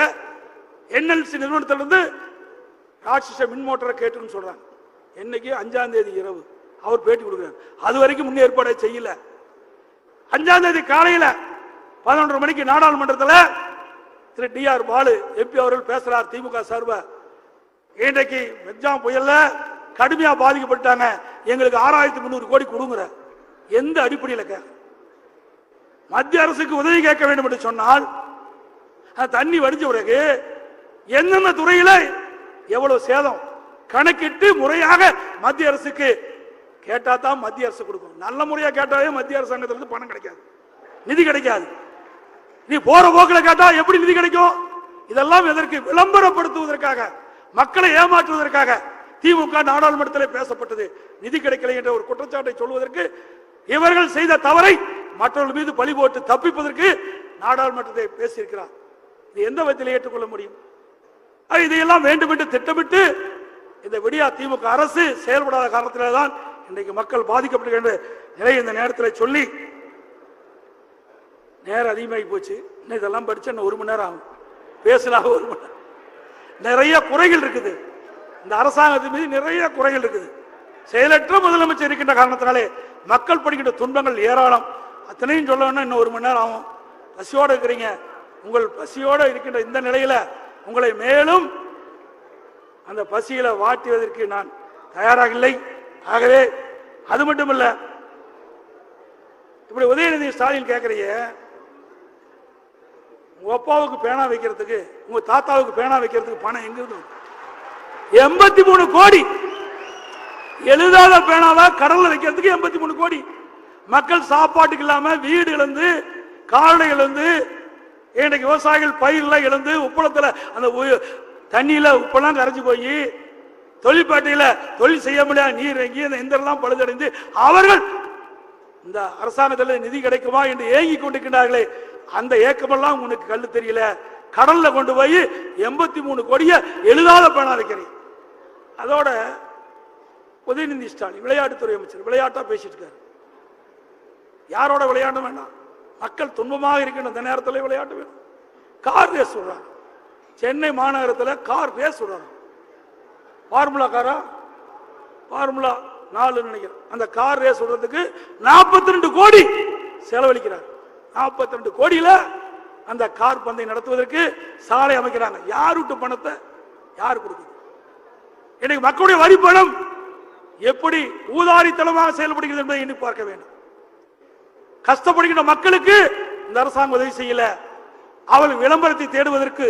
NLC நிறுவனத்திலிருந்து ராட்சச மின் மோட்டரை கேட்டுன்னு சொல்றாங்க. இன்னைக்கு 5ஆம் தேதி இரவு அவர் பேட்டி கொடுக்கிறார். அது வரைக்கும் முன்னேற்பாடு செய்யல. 5ஆம் தேதி காலையில 11:30 மணிக்கு நாடாளுமன்றத்தில் திரு DR பாலு MP அவர்கள் பேசுறார். திமுக சார்பா இன்றைக்கு மிர்ஜாம் புயல்ல கடுமையா பாதிக்கப்பட்டாங்க, எங்களுக்கு 6300 கோடி கொடுங்கிற. எந்த அடிப்படையில் கேட்க? மத்திய அரசுக்கு உதவி கேட்க வேண்டும் என்று சொன்னால் தண்ணி வடிஞ்ச பிறகு எந்தெந்த துறையில எவ்வளவு சேதம் கணக்கிட்டு முறையாக மத்திய அரசுக்கு கேட்டா தான் மத்திய அரசு கொடுக்கும். நல்ல முறையா கேட்டாவே மத்திய அரசாங்கத்திலிருந்து பணம் கிடைக்காது, நிதி கிடைக்காது. நீ போற போக்கில் கேட்டா எப்படி நிதி கிடைக்கும்? இதெல்லாம் எதற்கு? விளம்பரப்படுத்துவதற்காக, மக்களை ஏமாற்றுவதற்காக திமுக நாடாளுமன்றத்தில் பேசப்பட்டது. நிதி கிடைக்கல என்ற ஒரு குற்றச்சாட்டை சொல்வதற்கு, இவர்கள் செய்த தவறை மற்றவர்கள் மீது பழி போட்டு தப்பிப்பதற்கு நாடாளுமன்றத்தை பேசியிருக்கிறார். இது எந்த விதத்தில் ஏற்றுக்கொள்ள முடியும்? இதையெல்லாம் வேண்டும் என்று திட்டமிட்டு இந்த விடியா திமுக அரசு செயல்படாத காரணத்தில்தான் இன்றைக்கு மக்கள் பாதிக்கப்படுகின்ற நிலை இந்த நேரத்தில் சொல்லி, நேரம் அதிகமாகி போச்சு. இதெல்லாம் படிச்சா 1 மணி நேரம் ஆகும், பேசலாம் 1 மணி நேரம். நிறைய குறைகள் இருக்குது, இந்த அரசாங்கத்தின் மீது நிறைய குறைகள் இருக்குது. செயலற்ற முதலமைச்சர் இருக்கின்ற காரணத்தினாலே மக்கள் படுகின்ற துன்பங்கள் ஏராளம். அத்தனையும் சொல்லணும்னா இன்னும் 1 மணி நேரம் ஆகும். பசியோடு இருக்கிறீங்க. உங்கள் பசியோடு இருக்கின்ற இந்த நிலையில உங்களை மேலும் அந்த பசியில வாட்டுவதற்கு நான் தயாராக இல்லை. ஆகவே அது மட்டும் இல்ல, இப்படி உதயநிதி ஸ்டாலின் கேட்கறீங்க, உங்க அப்பாவுக்கு பேனா வைக்கிறதுக்கு, உங்க தாத்தாவுக்கு பேனா வைக்கிறதுக்கு பணம் எங்க இருந்து? 83 கோடி. எழுதாத பேனாவா கடல்ல வைக்கிறதுக்கு 83 கோடி. மக்கள் சாப்பாட்டுக்கு இல்லாம வீடு இழந்து, கால்நடை இழந்து, இன்றைக்கு விவசாயிகள் பயிரெல்லாம் இழந்து, உப்பளத்துல அந்த தண்ணியில உப்பெல்லாம் கரைஞ்சு போய் தொழிற்பேட்டையில தொழில் செய்ய முடியாத நீர் இறங்கி அந்த இந்தெல்லாம் பழுதடைந்து அவர்கள் இந்த அரசாங்கத்தில் நிதி கிடைக்குமா என்று ஏங்கி கொண்டிருக்கிறார்களே, அந்த ஏக்கமெல்லாம் உனக்கு கல்லு தெரியல. கடல்ல கொண்டு போய் 83 கோடிய எழுதாத பேனா வைக்கிறேன். அதோட உதயநிதி ஸ்டாலின் விளையாட்டுத்துறை அமைச்சர் விளையாட்டா பேசிட்டு இருக்காரு. யாரோட விளையாட வேண்டாம், மக்கள் துன்பமாக இருக்கின்ற அந்த நேரத்தில் விளையாட்டு வேணும். கார் ரேஸ் சொல்றாங்க, சென்னை மாநகரத்தில் கார் ரேஸ் சொல்றாங்க. ஃபார்முலா காரா, ஃபார்முலா 4 நினைக்கிறேன். அந்த கார் ரேஸ் சொல்றதுக்கு 42 கோடி செலவழிக்கிறார். 42 கோடியில அந்த கார் பந்தயம் நடத்துவதற்கு சாலை அமைக்கிறாங்க. யார் விட்டு பணத்தை யார் கொடுக்குது? இன்னைக்கு மக்களுடைய வரி பணம் எப்படி ஊதாரித்தனமாக செயல்படுகிறது என்பதை எண்ணி பார்க்க வேண்டும். கஷ்டப்படுகின்ற மக்களுக்கு இந்த அரசாங்கம் உதவி செய்யல. அவள் விளம்பரத்தை தேடுவதற்கு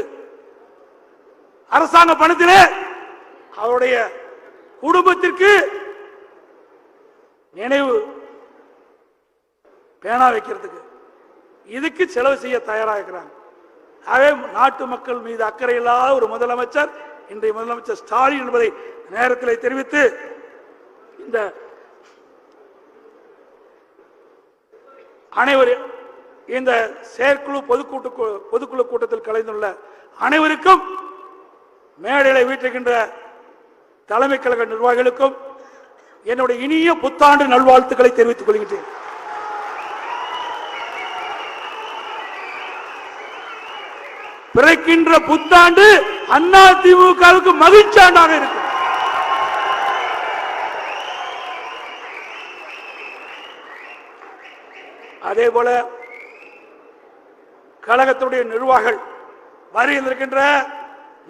அரசாங்க பணத்திலே அவருடைய குடும்பத்திற்கு நினைவு பேனா வைக்கிறதுக்கு இதுக்கு செலவு செய்ய தயாராக இருக்கிறாங்க. ஆகவே நாட்டு மக்கள் மீது அக்கறை இல்லாத ஒரு முதலமைச்சர் இன்றைய முதலமைச்சர் ஸ்டாலின் என்பதை நேரத்தில் தெரிவித்து, இந்த அனைவரும் இந்த செயற்குழு பொதுக்குழு கூட்டத்தில் கலந்துள்ள அனைவருக்கும், மேடைகளை வீட்டுகின்ற தலைமை கழக நிர்வாகிகளுக்கும் என்னுடைய இனிய புத்தாண்டு நல்வாழ்த்துக்களை தெரிவித்துக் கொள்கின்றேன். பிறக்கின்ற புத்தாண்டு அதிமுகவுக்கு மகிழ்ச்சியாண்டாக இருக்கும். அதே போல கழகத்துடைய நிர்வாகிகள் வரையில் இருக்கின்ற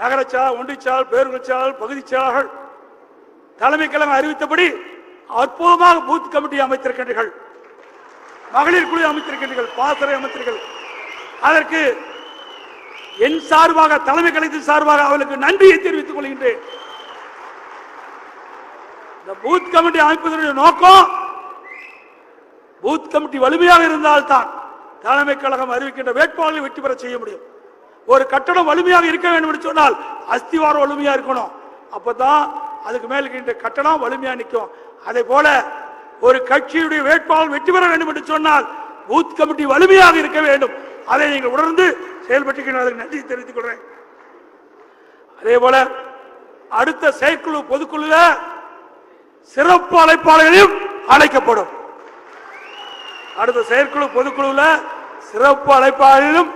நகர செயலாளர், ஒன்றிய செயலாளர், பேரூர் செயலாளர், பகுதி செயலாளர்கள் தலைமை கழகம் அறிவித்தபடி அற்புதமாக பூத் கமிட்டி அமைத்திருக்கின்றீர்கள், மகளிர் குழு அமைத்திருக்கின்றீர்கள், பாசறை அமைத்திருக்கிறீர்கள். அதற்கு என் சார்பாக, தலைமை கழகத்தின் சார்பாக அவர்களுக்கு நன்றியை தெரிவித்துக் கொள்கின்றேன். இந்த பூத் கமிட்டி அமைப்பதனுடைய நோக்கம், பூத் கமிட்டி வலிமையாக இருந்தால்தான் தலைமை கழகம் அறிவிக்கின்ற வேட்பாளர்களை வெற்றி பெற செய்ய முடியும். ஒரு கட்டடம் வலிமையாக இருக்க வேண்டும் என்று சொன்னால் அஸ்திவாரம் வலிமையா இருக்கணும். அப்பதான் அதுக்கு மேல் இருக்கின்ற கட்டடம் வலிமையா நிற்கும். அதே போல ஒரு கட்சியுடைய வேட்பாளர் வெற்றி பெற வேண்டும் என்று சொன்னால் பூத் கமிட்டி வலிமையாக இருக்க வேண்டும். அதை நீங்கள் உணர்ந்து செயல்பட்டு நன்றி தெரிவித்துக் கொள்றேன். அதே போல அடுத்த செயற்குழு பொதுக்குழு சிறப்பு அழைப்பாளர்களையும் அழைக்கப்படும். அடுத்த செயற்குழு பொதுக்குழுல சிறப்பு அழைப்பாளர்களும்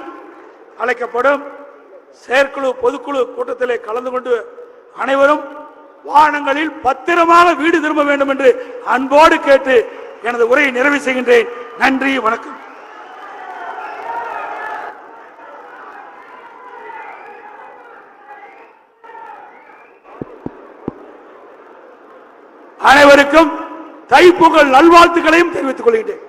அழைக்கப்படும். செயற்குழு பொதுக்குழு கூட்டத்திலே கலந்து கொண்டு அனைவரும் வாகனங்களில் பத்திரமாக வீடு திரும்ப வேண்டும் என்று அன்போடு கேட்டு எனது உரையை நிறைவு செய்கின்றேன். நன்றி, வணக்கம். அனைவருக்கும் தைப்பொங்கல் நல்வாழ்த்துக்களையும் தெரிவித்துக் கொள்கின்றேன்.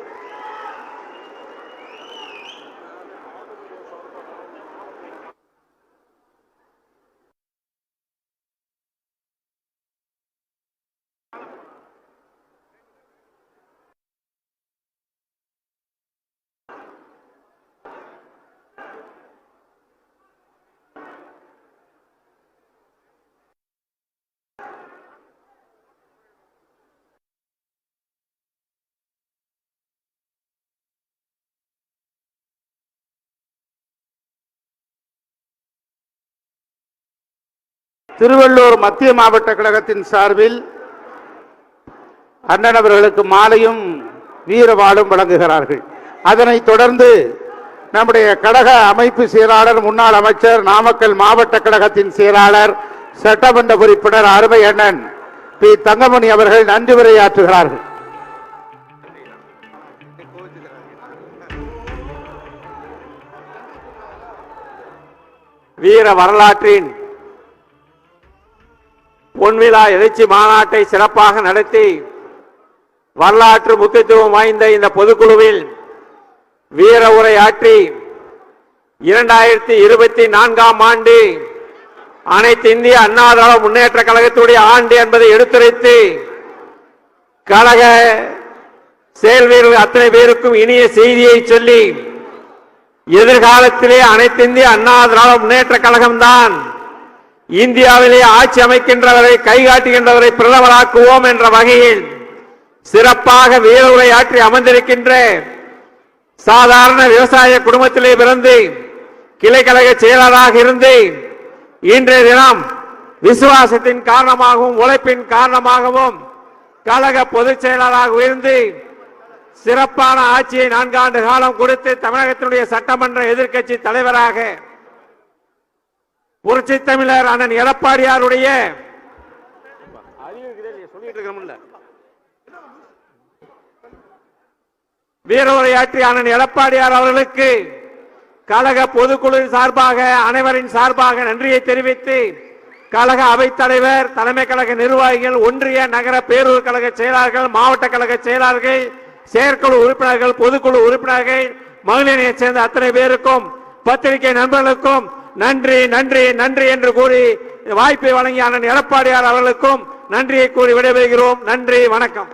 திருவள்ளூர் மத்திய மாவட்ட கழகத்தின் சார்பில் அண்ணன் அவர்களுக்கு மாலையும் வீரவாளும் வழங்குகிறார்கள். அதனைத் தொடர்ந்து நம்முடைய கழக அமைப்பு செயலாளர், முன்னாள் அமைச்சர், நாமக்கல் மாவட்ட கழகத்தின் செயலாளர், சட்டமன்ற உறுப்பினர் அருமை அண்ணன் பி. தங்கமணி அவர்கள் நன்றி உரையாற்றுகிறார்கள். வீர வரலாற்றின் பொன்விழா எழுச்சி மாநாட்டை சிறப்பாக நடத்தி வரலாற்று முக்கியத்துவம் வாய்ந்த இந்த பொதுக்குழுவில் வீர உரையாற்றி 2024ஆம் ஆண்டு அனைத்து இந்திய அண்ணா திராவிட முன்னேற்ற கழகத்துடைய ஆண்டு என்பதை எடுத்துரைத்து கழக செயல் வீரர்கள் அத்தனை பேருக்கும் இனிய செய்தியை சொல்லி எதிர்காலத்திலே அனைத்து இந்திய அண்ணா திராவிட முன்னேற்ற கழகம்தான் இந்தியாவிலே ஆட்சி அமைக்கின்றவரை, கைகாட்டுகின்றவரை பிரதமராக்குவோம் என்ற வகையில் சிறப்பாக வீர உரையாற்றி அமர்ந்திருக்கின்ற சாதாரண விவசாய குடும்பத்திலே பிறந்து கிளை கழக செயலாளராக இருந்து இன்றைய தினம் விசுவாசத்தின் காரணமாகவும் உழைப்பின் காரணமாகவும் கழக பொதுச் செயலாளராக உயர்ந்து சிறப்பான ஆட்சியை 4 ஆண்டு காலம் கொடுத்து தமிழகத்தினுடைய சட்டமன்ற எதிர்க்கட்சி தலைவராக புரட்சி தமிழர் அண்ணன் எடப்பாடியாருடைய வீர உரையாற்றி அண்ணன் எடப்பாடியார் அவர்களுக்கு கழக பொதுக்குழு சார்பாக அனைவரின் சார்பாக நன்றியை தெரிவித்து கழக அவைத்தலைவர், தலைமை கழக நிர்வாகிகள், ஒன்றிய நகர பேரூர் கழக செயலாளர்கள், மாவட்ட கழக செயலாளர்கள், செயற்குழு உறுப்பினர்கள், பொதுக்குழு உறுப்பினர்கள், மகளிரைச் சேர்ந்த அத்தனை பேருக்கும் பத்திரிகை நண்பர்களுக்கும் நன்றி நன்றி நன்றி என்று கூறி வாய்ப்பை வழங்கிய அண்ணன் எடப்பாடியார் அவர்களுக்கும் நன்றியை கூறி விடைபெறுகிறோம். நன்றி, வணக்கம்.